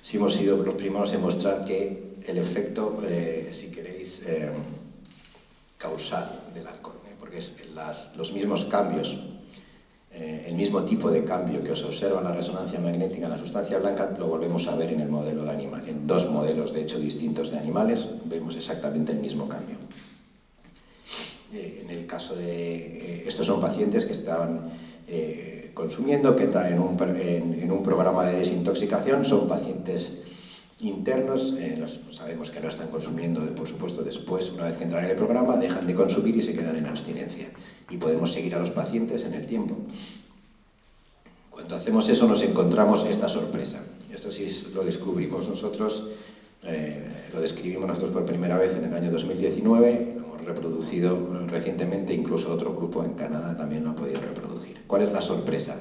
S1: sí hemos sido los primeros en mostrar que el efecto, si queréis, causal del alcohol, porque es los mismos cambios, el mismo tipo de cambio que se observa en la resonancia magnética en la sustancia blanca lo volvemos a ver en el modelo de animal. En dos modelos, de hecho, distintos de animales, vemos exactamente el mismo cambio. En el caso de... estos son pacientes que estaban consumiendo, que entran en un programa de desintoxicación, son pacientes internos, sabemos que no están consumiendo, por supuesto, después, una vez que entran en el programa, dejan de consumir y se quedan en abstinencia. Y podemos seguir a los pacientes en el tiempo. Cuando hacemos eso nos encontramos esta sorpresa. Esto sí lo descubrimos nosotros, lo describimos nosotros por primera vez en el año 2019, lo hemos reproducido recientemente, incluso otro grupo en Canadá también lo ha podido reproducir. ¿Cuál es la sorpresa?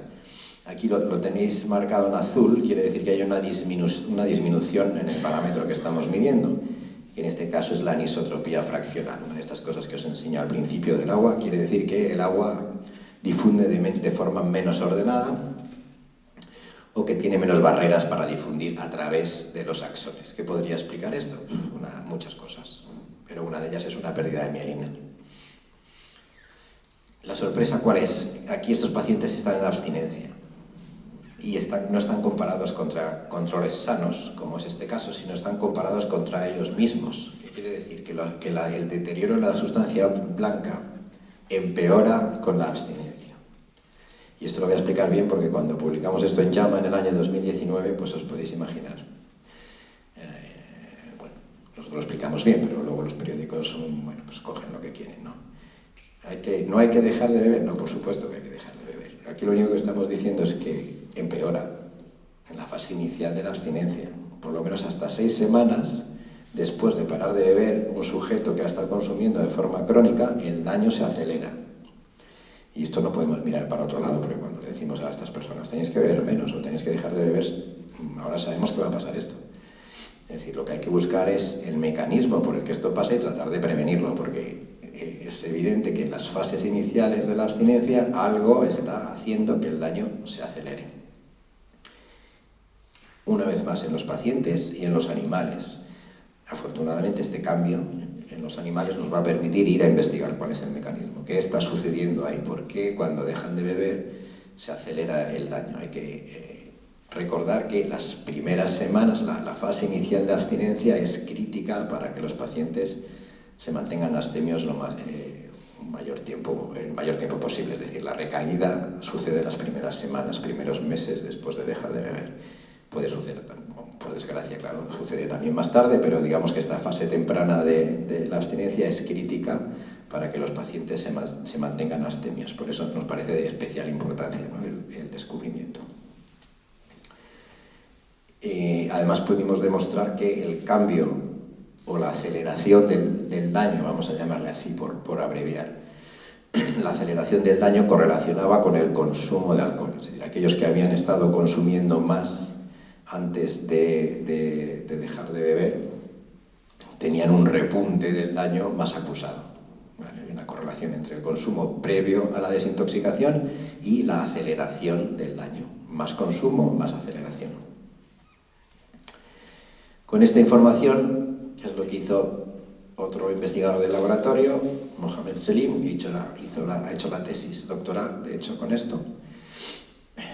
S1: Aquí lo tenéis marcado en azul, quiere decir que hay una disminución en el parámetro que estamos midiendo, que en este caso es la anisotropía fraccional. Una de estas cosas que os enseñé al principio del agua, quiere decir que el agua difunde de forma menos ordenada o que tiene menos barreras para difundir a través de los axones. ¿Qué podría explicar esto? Muchas cosas, pero una de ellas es una pérdida de mielina. ¿La sorpresa cuál es? Aquí estos pacientes están en abstinencia. Y no están comparados contra controles sanos, como es este caso, sino están comparados contra ellos mismos. ¿Qué quiere decir? Que el deterioro de la sustancia blanca empeora con la abstinencia. Y esto lo voy a explicar bien porque cuando publicamos esto en JAMA en el año 2019, pues os podéis imaginar. Bueno, nosotros lo explicamos bien, pero luego los periódicos bueno, pues cogen lo que quieren, ¿no? ¿No hay que dejar de beber? No, por supuesto que hay que dejar de beber. Aquí lo único que estamos diciendo es que empeora en la fase inicial de la abstinencia. Por lo menos hasta 6 semanas después de parar de beber un sujeto que ha estado consumiendo de forma crónica, el daño se acelera. Y esto no podemos mirar para otro lado, porque cuando le decimos a estas personas tenéis que beber menos o tenéis que dejar de beber, ahora sabemos que va a pasar esto. Es decir, lo que hay que buscar es el mecanismo por el que esto pasa y tratar de prevenirlo, porque es evidente que en las fases iniciales de la abstinencia algo está haciendo que el daño se acelere. Una vez más, en los pacientes y en los animales. Afortunadamente, este cambio en los animales nos va a permitir ir a investigar cuál es el mecanismo, qué está sucediendo ahí, por qué cuando dejan de beber se acelera el daño. Hay que recordar que las primeras semanas, la fase inicial de abstinencia es crítica para que los pacientes se mantengan abstemios el mayor tiempo posible. Es decir, la recaída sucede en las primeras semanas, primeros meses después de dejar de beber. Puede suceder, por desgracia, claro, sucede también más tarde, pero digamos que esta fase temprana de la abstinencia es crítica para que los pacientes se mantengan abstemios. Por eso nos parece de especial importancia, ¿no?, el descubrimiento. Además pudimos demostrar que el cambio o la aceleración del daño, vamos a llamarle así por abreviar, la aceleración del daño correlacionaba con el consumo de alcohol. Es decir, aquellos que habían estado consumiendo más antes de dejar de beber tenían un repunte del daño más acusado. ¿Vale? Hay una correlación entre el consumo previo a la desintoxicación y la aceleración del daño. Más consumo, más aceleración. Con esta información, que es lo que hizo otro investigador del laboratorio, Mohamed Selim, ha hecho la tesis doctoral, de hecho, con esto.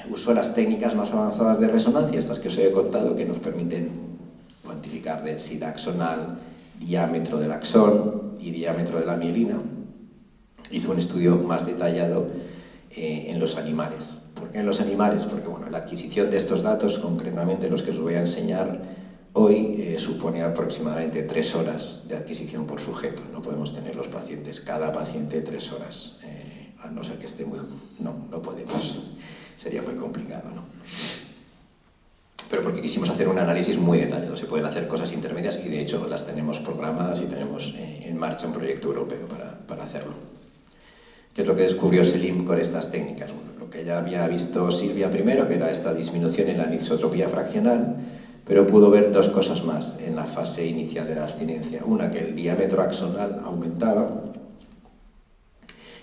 S1: Usó las técnicas más avanzadas de resonancia, estas que os he contado, que nos permiten cuantificar densidad axonal, diámetro del axón y diámetro de la mielina. Hizo un estudio más detallado en los animales. ¿Por qué en los animales? Porque bueno, la adquisición de estos datos, concretamente los que os voy a enseñar hoy, supone aproximadamente 3 horas de adquisición por sujeto. No podemos tener los pacientes, cada paciente 3 horas, a no ser que esté muy... No podemos, sería muy complicado, ¿no? Pero porque quisimos hacer un análisis muy detallado. Se pueden hacer cosas intermedias y de hecho las tenemos programadas y tenemos en marcha un proyecto europeo para hacerlo. ¿Qué es lo que descubrió Selim con estas técnicas? Bueno, lo que ya había visto Silvia primero, que era esta disminución en la anisotropía fraccional, pero pudo ver 2 cosas más en la fase inicial de la abstinencia. Una, que el diámetro axonal aumentaba,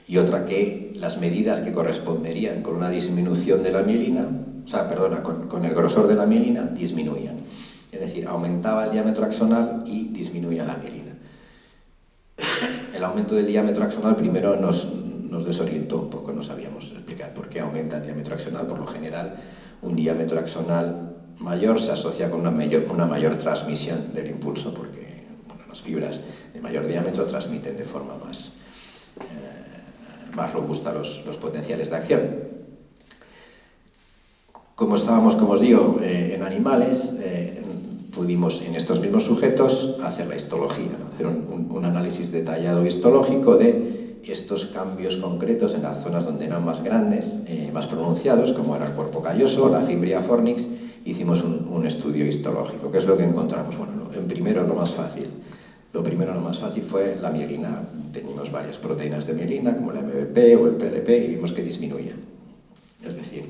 S1: y otra, que las medidas que corresponderían con una disminución de la mielina, con el grosor de la mielina, disminuían. Es decir, aumentaba el diámetro axonal y disminuía la mielina. El aumento del diámetro axonal primero nos desorientó un poco, no sabíamos explicar por qué aumenta el diámetro axonal. Por lo general, un diámetro axonal mayor se asocia con una mayor transmisión del impulso, porque bueno, las fibras de mayor diámetro transmiten de forma más robusta los potenciales de acción. Como estábamos, como os digo, en animales, pudimos en estos mismos sujetos hacer la histología, ¿no? Hacer un análisis detallado histológico de estos cambios concretos en las zonas donde eran más grandes, más pronunciados, como era el cuerpo calloso, la fimbria fornix. Hicimos un estudio histológico. ¿Qué es lo que encontramos? Bueno, lo primero, lo más fácil fue la mielina. Teníamos varias proteínas de mielina, como el MVP o el PLP, y vimos que disminuía. Es decir,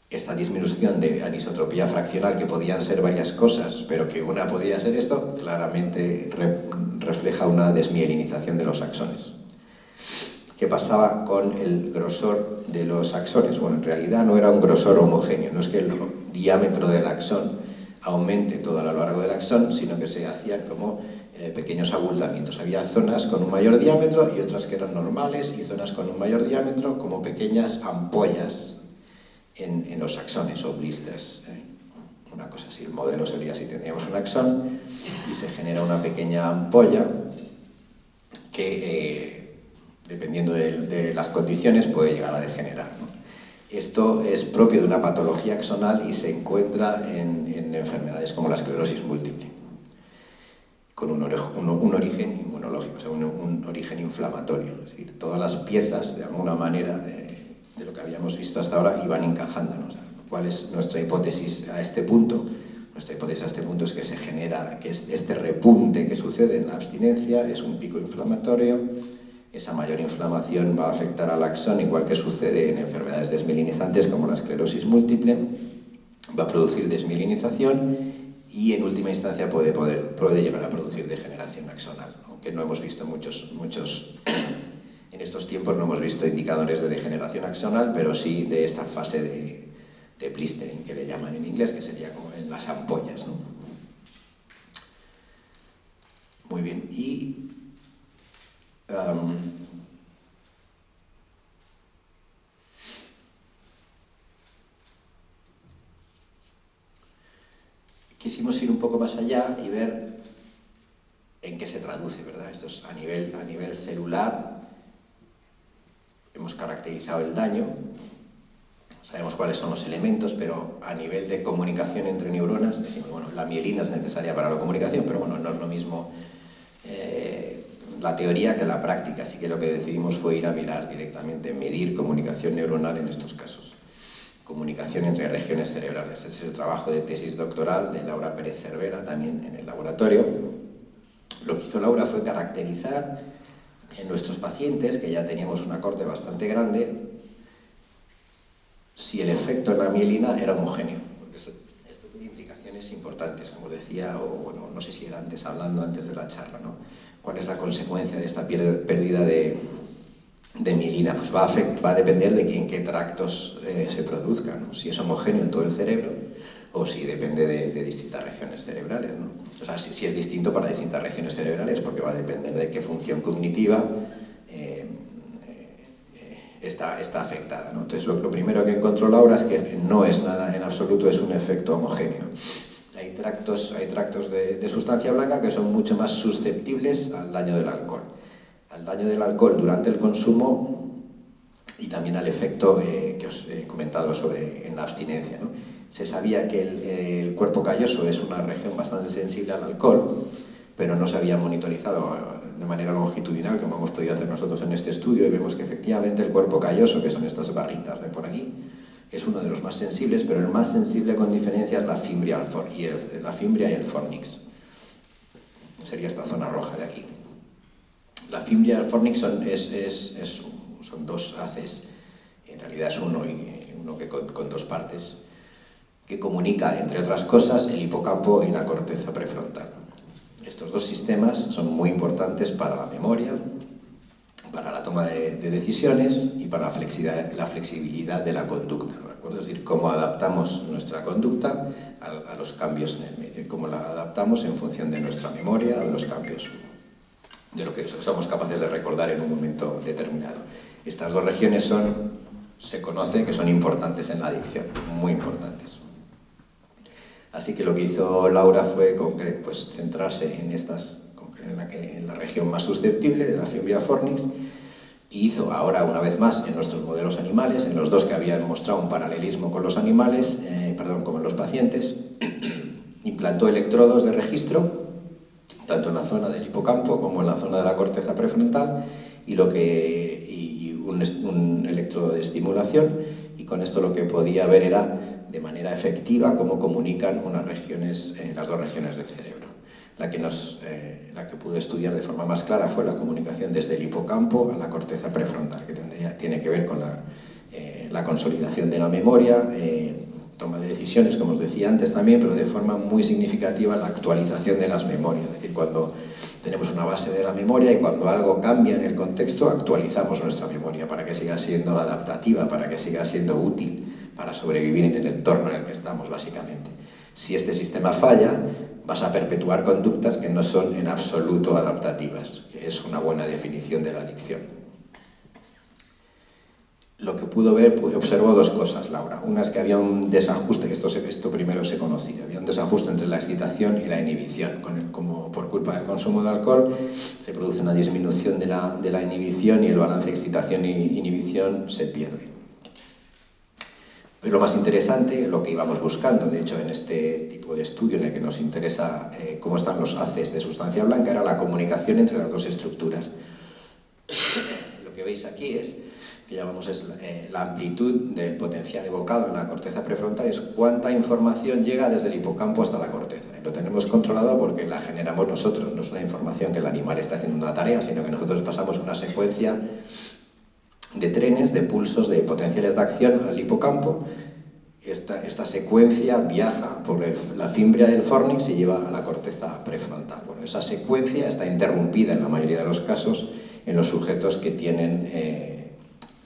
S1: esta disminución de anisotropía fraccional, que podían ser varias cosas, pero que una podía ser esto, claramente refleja una desmielinización de los axones. ¿Qué pasaba con el grosor de los axones? Bueno, en realidad no era un grosor homogéneo, no es que el diámetro del axón aumente todo a lo largo del axón, sino que se hacían como pequeños abultamientos. Había zonas con un mayor diámetro y otras que eran normales, y zonas con un mayor diámetro como pequeñas ampollas en los axones o blisters. Una cosa así, el modelo sería así: tendríamos un axón y se genera una pequeña ampolla que, dependiendo de las condiciones, puede llegar a degenerar, ¿no? Esto es propio de una patología axonal y se encuentra en enfermedades como la esclerosis múltiple, con un origen inmunológico, o sea, un origen inflamatorio. Es decir, todas las piezas, de alguna manera, de lo que habíamos visto hasta ahora, iban encajando, ¿no? O sea, ¿cuál es nuestra hipótesis a este punto? Nuestra hipótesis a este punto es que se genera, que este repunte que sucede en la abstinencia es un pico inflamatorio. Esa mayor inflamación va a afectar al axón, igual que sucede en enfermedades desmielinizantes como la esclerosis múltiple. Va a producir desmielinización y en última instancia puede llegar a producir degeneración axonal. Aunque no hemos visto en estos tiempos no hemos visto indicadores de degeneración axonal, pero sí de esta fase de blistering, que le llaman en inglés, que sería como en las ampollas, ¿no? Muy bien, y quisimos ir un poco más allá y ver en qué se traduce, ¿verdad? Esto es a nivel celular. Hemos caracterizado el daño, sabemos cuáles son los elementos, pero a nivel de comunicación entre neuronas, decimos, bueno, la mielina es necesaria para la comunicación, pero bueno, no es lo mismo la teoría que la práctica, así que lo que decidimos fue ir a mirar directamente, medir comunicación neuronal en estos casos. Comunicación entre regiones cerebrales. Ese es el trabajo de tesis doctoral de Laura Pérez Cervera, también en el laboratorio. Lo que hizo Laura fue caracterizar en nuestros pacientes, que ya teníamos una corte bastante grande, si el efecto en la mielina era homogéneo. Porque esto tiene implicaciones importantes, como decía, o bueno, no sé si era antes de la charla, ¿no? ¿Cuál es la consecuencia de esta pérdida de mielina? Pues va a depender de en qué tractos se produzca, ¿no? Si es homogéneo en todo el cerebro o si depende de distintas regiones cerebrales, ¿no? O sea, si es distinto para distintas regiones cerebrales, porque va a depender de qué función cognitiva está afectada, ¿no? Entonces, lo primero que encontró Laura es que no es nada en absoluto, es un efecto homogéneo. Hay tractos de sustancia blanca que son mucho más susceptibles al daño del alcohol. Al daño del alcohol durante el consumo y también al efecto que os he comentado en la abstinencia, ¿no? Se sabía que el cuerpo calloso es una región bastante sensible al alcohol, pero no se había monitorizado de manera longitudinal, como hemos podido hacer nosotros en este estudio, y vemos que efectivamente el cuerpo calloso, que son estas barritas de por aquí, es uno de los más sensibles, pero el más sensible con diferencia es la fimbria y el fornix. Sería esta zona roja de aquí. La fimbria y el fornix son dos haces, en realidad es uno que con dos partes, que comunica, entre otras cosas, el hipocampo y la corteza prefrontal. Estos dos sistemas son muy importantes para la memoria, para la toma de decisiones y para la flexibilidad de la conducta, ¿de acuerdo? Es decir, cómo adaptamos nuestra conducta a los cambios en el medio, cómo la adaptamos en función de nuestra memoria, de los cambios, de lo que somos capaces de recordar en un momento determinado. Estas dos regiones se conoce que son importantes en la adicción, muy importantes. Así que lo que hizo Laura fue centrarse en la región más susceptible de la fimbria fornix, y hizo ahora una vez más en nuestros modelos animales, en los dos que habían mostrado un paralelismo con los animales, con los pacientes, implantó electrodos de registro, tanto en la zona del hipocampo como en la zona de la corteza prefrontal, y un electrodo de estimulación, y con esto lo que podía ver era de manera efectiva cómo comunican las dos regiones del cerebro. La que pude estudiar de forma más clara fue la comunicación desde el hipocampo a la corteza prefrontal, que tiene que ver con la consolidación de la memoria, toma de decisiones, como os decía antes también, pero de forma muy significativa la actualización de las memorias. Es decir, cuando tenemos una base de la memoria y cuando algo cambia en el contexto, actualizamos nuestra memoria para que siga siendo adaptativa, para que siga siendo útil para sobrevivir en el entorno en el que estamos, básicamente. Si este sistema falla, vas a perpetuar conductas que no son en absoluto adaptativas, que es una buena definición de la adicción. Lo que pudo ver, observó dos cosas, Laura. Una es que había un desajuste, que esto primero se conocía, había un desajuste entre la excitación y la inhibición. Como por culpa del consumo de alcohol se produce una disminución de la inhibición y el balance excitación e inhibición se pierde. Pero lo más interesante, lo que íbamos buscando, de hecho en este tipo de estudio en el que nos interesa cómo están los haces de sustancia blanca, era la comunicación entre las dos estructuras. Lo que veis aquí que llamamos la amplitud del potencial evocado en la corteza prefrontal, es cuánta información llega desde el hipocampo hasta la corteza. Y lo tenemos controlado porque la generamos nosotros, no es una información que el animal está haciendo una tarea, sino que nosotros pasamos una secuencia de trenes, de pulsos, de potenciales de acción al hipocampo. Esta secuencia viaja por la fimbria del fornix y lleva a la corteza prefrontal. Bueno, esa secuencia está interrumpida en la mayoría de los casos en los sujetos que tienen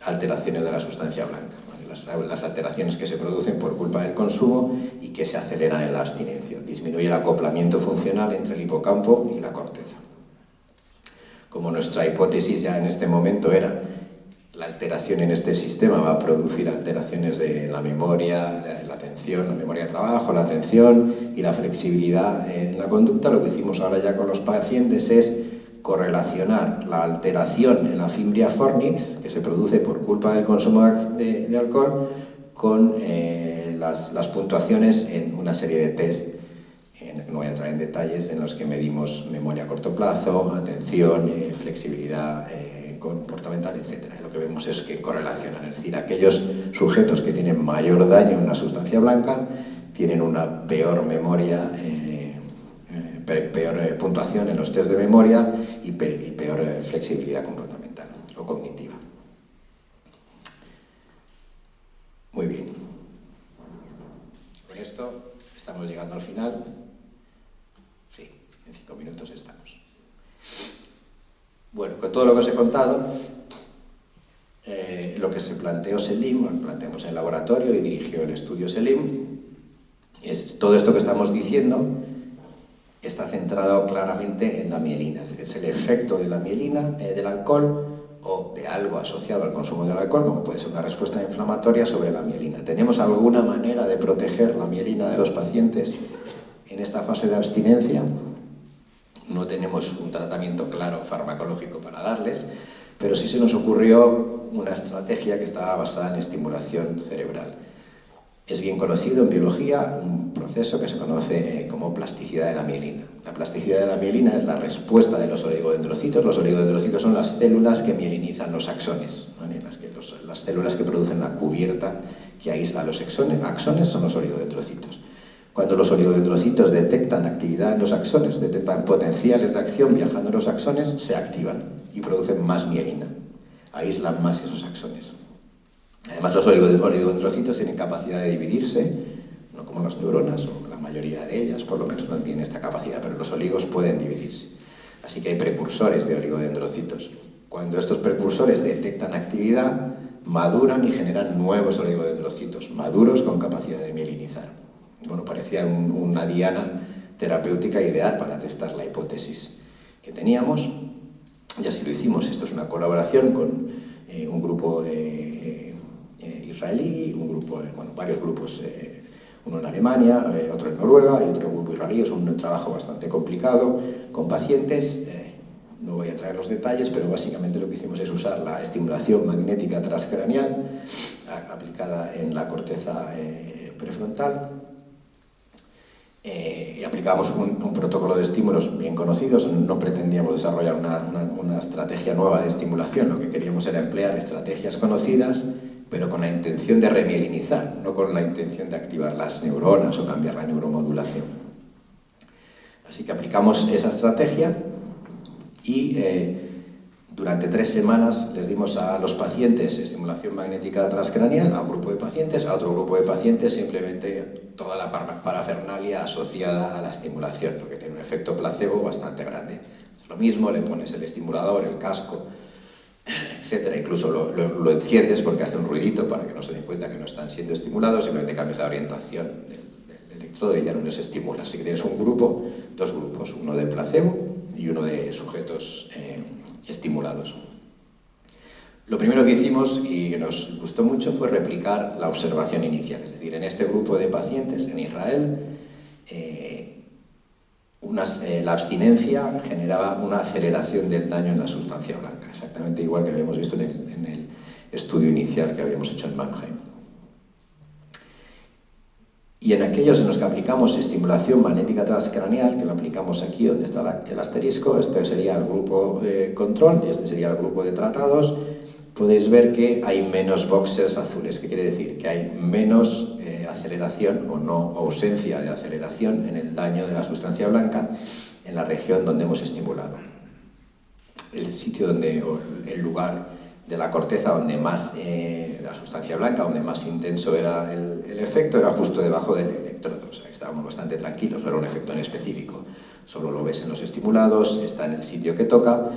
S1: alteraciones de la sustancia blanca, ¿vale? Las alteraciones que se producen por culpa del consumo y que se aceleran en la abstinencia. Disminuye el acoplamiento funcional entre el hipocampo y la corteza. Como nuestra hipótesis ya en este momento era la alteración en este sistema va a producir alteraciones de la memoria, la atención, la memoria de trabajo, la atención y la flexibilidad en la conducta, lo que hicimos ahora ya con los pacientes es correlacionar la alteración en la fimbria fornix, que se produce por culpa del consumo de alcohol, con las puntuaciones en una serie de test. No voy a entrar en detalles, en los que medimos memoria a corto plazo, atención, flexibilidad comportamental, etc. Lo que vemos es que correlacionan, es decir, aquellos sujetos que tienen mayor daño en una sustancia blanca tienen una peor memoria, peor puntuación en los test de memoria y peor flexibilidad comportamental o cognitiva. Muy bien. Con esto estamos llegando al final. Sí, en 5 minutos estamos. Bueno, con todo lo que os he contado, lo que se planteó Selim, lo planteamos en el laboratorio y dirigió el estudio Selim, es todo esto que estamos diciendo está centrado claramente en la mielina, es decir, es el efecto de la mielina, del alcohol o de algo asociado al consumo del alcohol, como puede ser una respuesta inflamatoria sobre la mielina. ¿Tenemos alguna manera de proteger la mielina de los pacientes En esta fase de abstinencia no tenemos un tratamiento claro farmacológico para darles, pero sí se nos ocurrió una estrategia que estaba basada en estimulación cerebral. Es bien conocido en biología un proceso que se conoce como plasticidad de la mielina. La plasticidad de la mielina es la respuesta de los oligodendrocitos. Los oligodendrocitos son las células que mielinizan los axones, ¿vale? Las células que producen la cubierta que aísla a los axones. Axones son los oligodendrocitos. Cuando los oligodendrocitos detectan actividad en los axones, detectan potenciales de acción viajando en los axones, se activan y producen más mielina, aíslan más esos axones. Además, los oligodendrocitos tienen capacidad de dividirse, no como las neuronas, o la mayoría de ellas, por lo menos no tienen esta capacidad, pero los oligos pueden dividirse. Así que hay precursores de oligodendrocitos. Cuando estos precursores detectan actividad, maduran y generan nuevos oligodendrocitos, maduros con capacidad de mielinizar. Bueno, parecía una diana terapéutica ideal para testar la hipótesis que teníamos, y así lo hicimos. Esto es una colaboración con un grupo israelí, varios grupos, uno en Alemania, otro en Noruega y otro grupo israelí. Es un trabajo bastante complicado con pacientes. No voy a traer los detalles, pero básicamente lo que hicimos es usar la estimulación magnética transcraneal aplicada en la corteza prefrontal. Y aplicábamos un protocolo de estímulos bien conocidos. No pretendíamos desarrollar una estrategia nueva de estimulación, lo que queríamos era emplear estrategias conocidas, pero con la intención de remielinizar, no con la intención de activar las neuronas o cambiar la neuromodulación. Así que aplicamos esa estrategia y durante 3 semanas les dimos a los pacientes estimulación magnética transcraneal, a un grupo de pacientes, a otro grupo de pacientes simplemente toda la parafernalia asociada a la estimulación, porque tiene un efecto placebo bastante grande. Es lo mismo, le pones el estimulador, el casco, etcétera, incluso lo enciendes porque hace un ruidito para que no se den cuenta que no están siendo estimulados, simplemente cambias la orientación del electrodo y ya no les estimula. Así que tienes un grupo, 2 grupos, uno de placebo y uno de sujetos estimulados. Lo primero que hicimos, y nos gustó mucho, fue replicar la observación inicial. Es decir, en este grupo de pacientes en Israel, la abstinencia generaba una aceleración del daño en la sustancia blanca, exactamente igual que lo habíamos visto en el estudio inicial que habíamos hecho en Mannheim. Y en aquellos en los que aplicamos estimulación magnética transcraneal, que lo aplicamos aquí donde está el asterisco, este sería el grupo de control y este sería el grupo de tratados, podéis ver que hay menos boxes azules. ¿Qué quiere decir? Que hay menos aceleración o no ausencia de aceleración en el daño de la sustancia blanca en la región donde hemos estimulado. El sitio o el lugar de la corteza donde más la sustancia blanca, donde más intenso era el efecto, era justo debajo del electrodo. O sea, que estábamos bastante tranquilos, no era un efecto en específico. Solo lo ves en los estimulados, está en el sitio que toca,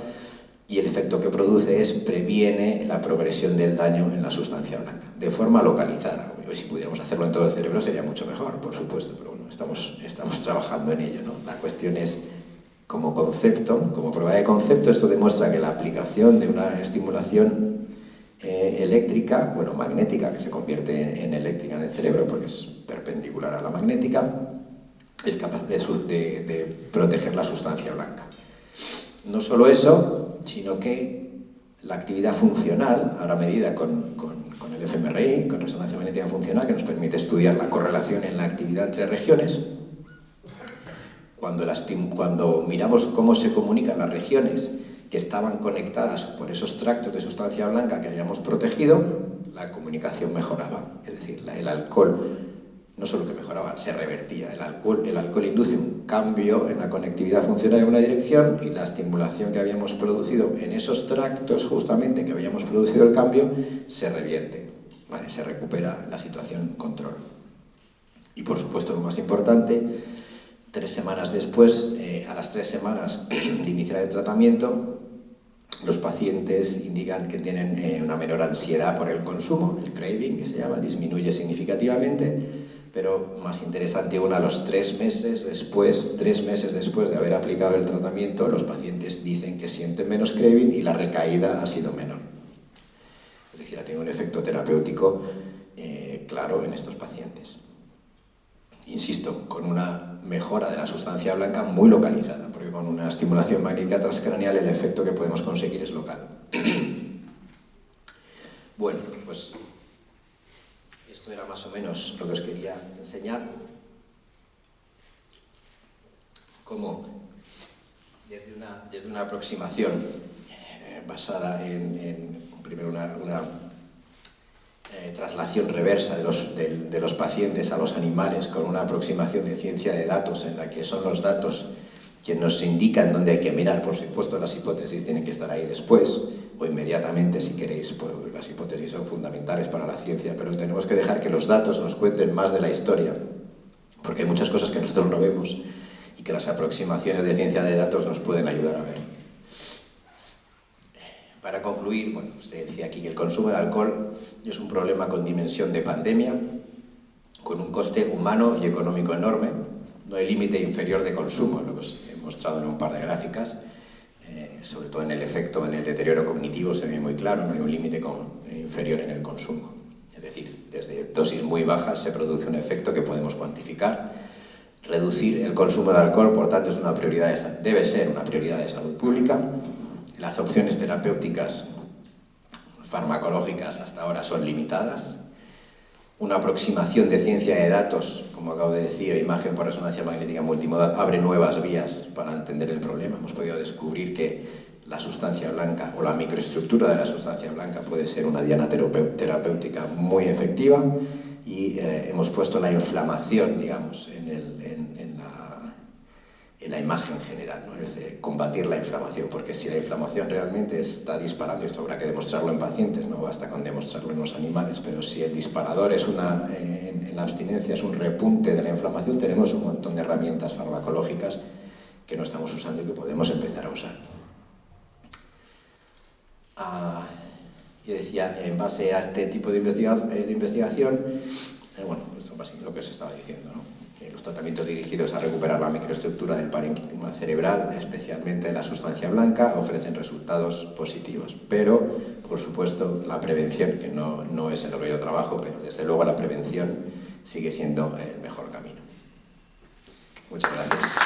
S1: y el efecto que produce previene la progresión del daño en la sustancia blanca, de forma localizada. Si pudiéramos hacerlo en todo el cerebro sería mucho mejor, por supuesto, pero bueno, estamos trabajando en ello, ¿no? La cuestión es, como concepto, como prueba de concepto, esto demuestra que la aplicación de una estimulación eléctrica, magnética, que se convierte en eléctrica en el cerebro porque es perpendicular a la magnética, es capaz de proteger la sustancia blanca. No solo eso, sino que la actividad funcional, ahora medida con el fMRI, con resonancia magnética funcional, que nos permite estudiar la correlación en la actividad entre regiones, cuando miramos cómo se comunican las regiones que estaban conectadas por esos tractos de sustancia blanca que habíamos protegido, la comunicación mejoraba. Es decir, el alcohol no solo que mejoraba, se revertía. El alcohol induce un cambio en la conectividad funcional en una dirección y la estimulación que habíamos producido en esos tractos, justamente que habíamos producido el cambio, se revierte, ¿vale? Se recupera la situación control. Y por supuesto, lo más importante, 3 semanas después, a las 3 semanas de iniciar el tratamiento, los pacientes indican que tienen una menor ansiedad por el consumo, el craving, que se llama, disminuye significativamente. Pero más interesante aún, a los 3 meses después de haber aplicado el tratamiento, los pacientes dicen que sienten menos craving y la recaída ha sido menor. Es decir, ha tenido un efecto terapéutico claro en estos pacientes. Insisto, con una mejor mejora de la sustancia blanca muy localizada, porque con una estimulación magnética transcraneal el efecto que podemos conseguir es local. Bueno, pues esto era más o menos lo que os quería enseñar. Cómo desde una aproximación basada en primero una traslación reversa de los pacientes a los animales, con una aproximación de ciencia de datos en la que son los datos quienes nos indican dónde hay que mirar. Por supuesto, las hipótesis tienen que estar ahí después o inmediatamente si queréis, pues las hipótesis son fundamentales para la ciencia, pero tenemos que dejar que los datos nos cuenten más de la historia, porque hay muchas cosas que nosotros no vemos y que las aproximaciones de ciencia de datos nos pueden ayudar a ver. Para concluir, bueno, usted decía aquí que el consumo de alcohol es un problema con dimensión de pandemia, con un coste humano y económico enorme. No hay límite inferior de consumo, lo que os he mostrado en un par de gráficas, sobre todo en el efecto, en el deterioro cognitivo se ve muy claro, no hay un límite inferior en el consumo. Es decir, desde dosis muy bajas se produce un efecto que podemos cuantificar. Reducir el consumo de alcohol, por tanto, debe ser una prioridad de salud pública. Las opciones terapéuticas farmacológicas hasta ahora son limitadas. Una aproximación de ciencia de datos, como acabo de decir, imagen por resonancia magnética multimodal, abre nuevas vías para entender el problema. Hemos podido descubrir que la sustancia blanca o la microestructura de la sustancia blanca puede ser una diana terapéutica muy efectiva y hemos puesto la inflamación, digamos, en la imagen general, ¿no? Es decir, combatir la inflamación, porque si la inflamación realmente está disparando, esto habrá que demostrarlo en pacientes, no basta con demostrarlo en los animales, pero si el disparador es en la abstinencia es un repunte de la inflamación, tenemos un montón de herramientas farmacológicas que no estamos usando y que podemos empezar a usar. Yo decía, en base a este tipo de investigación, bueno, esto es lo que os estaba diciendo, ¿no? Los tratamientos dirigidos a recuperar la microestructura del parénquima cerebral, especialmente la sustancia blanca, ofrecen resultados positivos. Pero, por supuesto, la prevención, que no es en lo que yo trabajo, pero desde luego la prevención sigue siendo el mejor camino. Muchas gracias.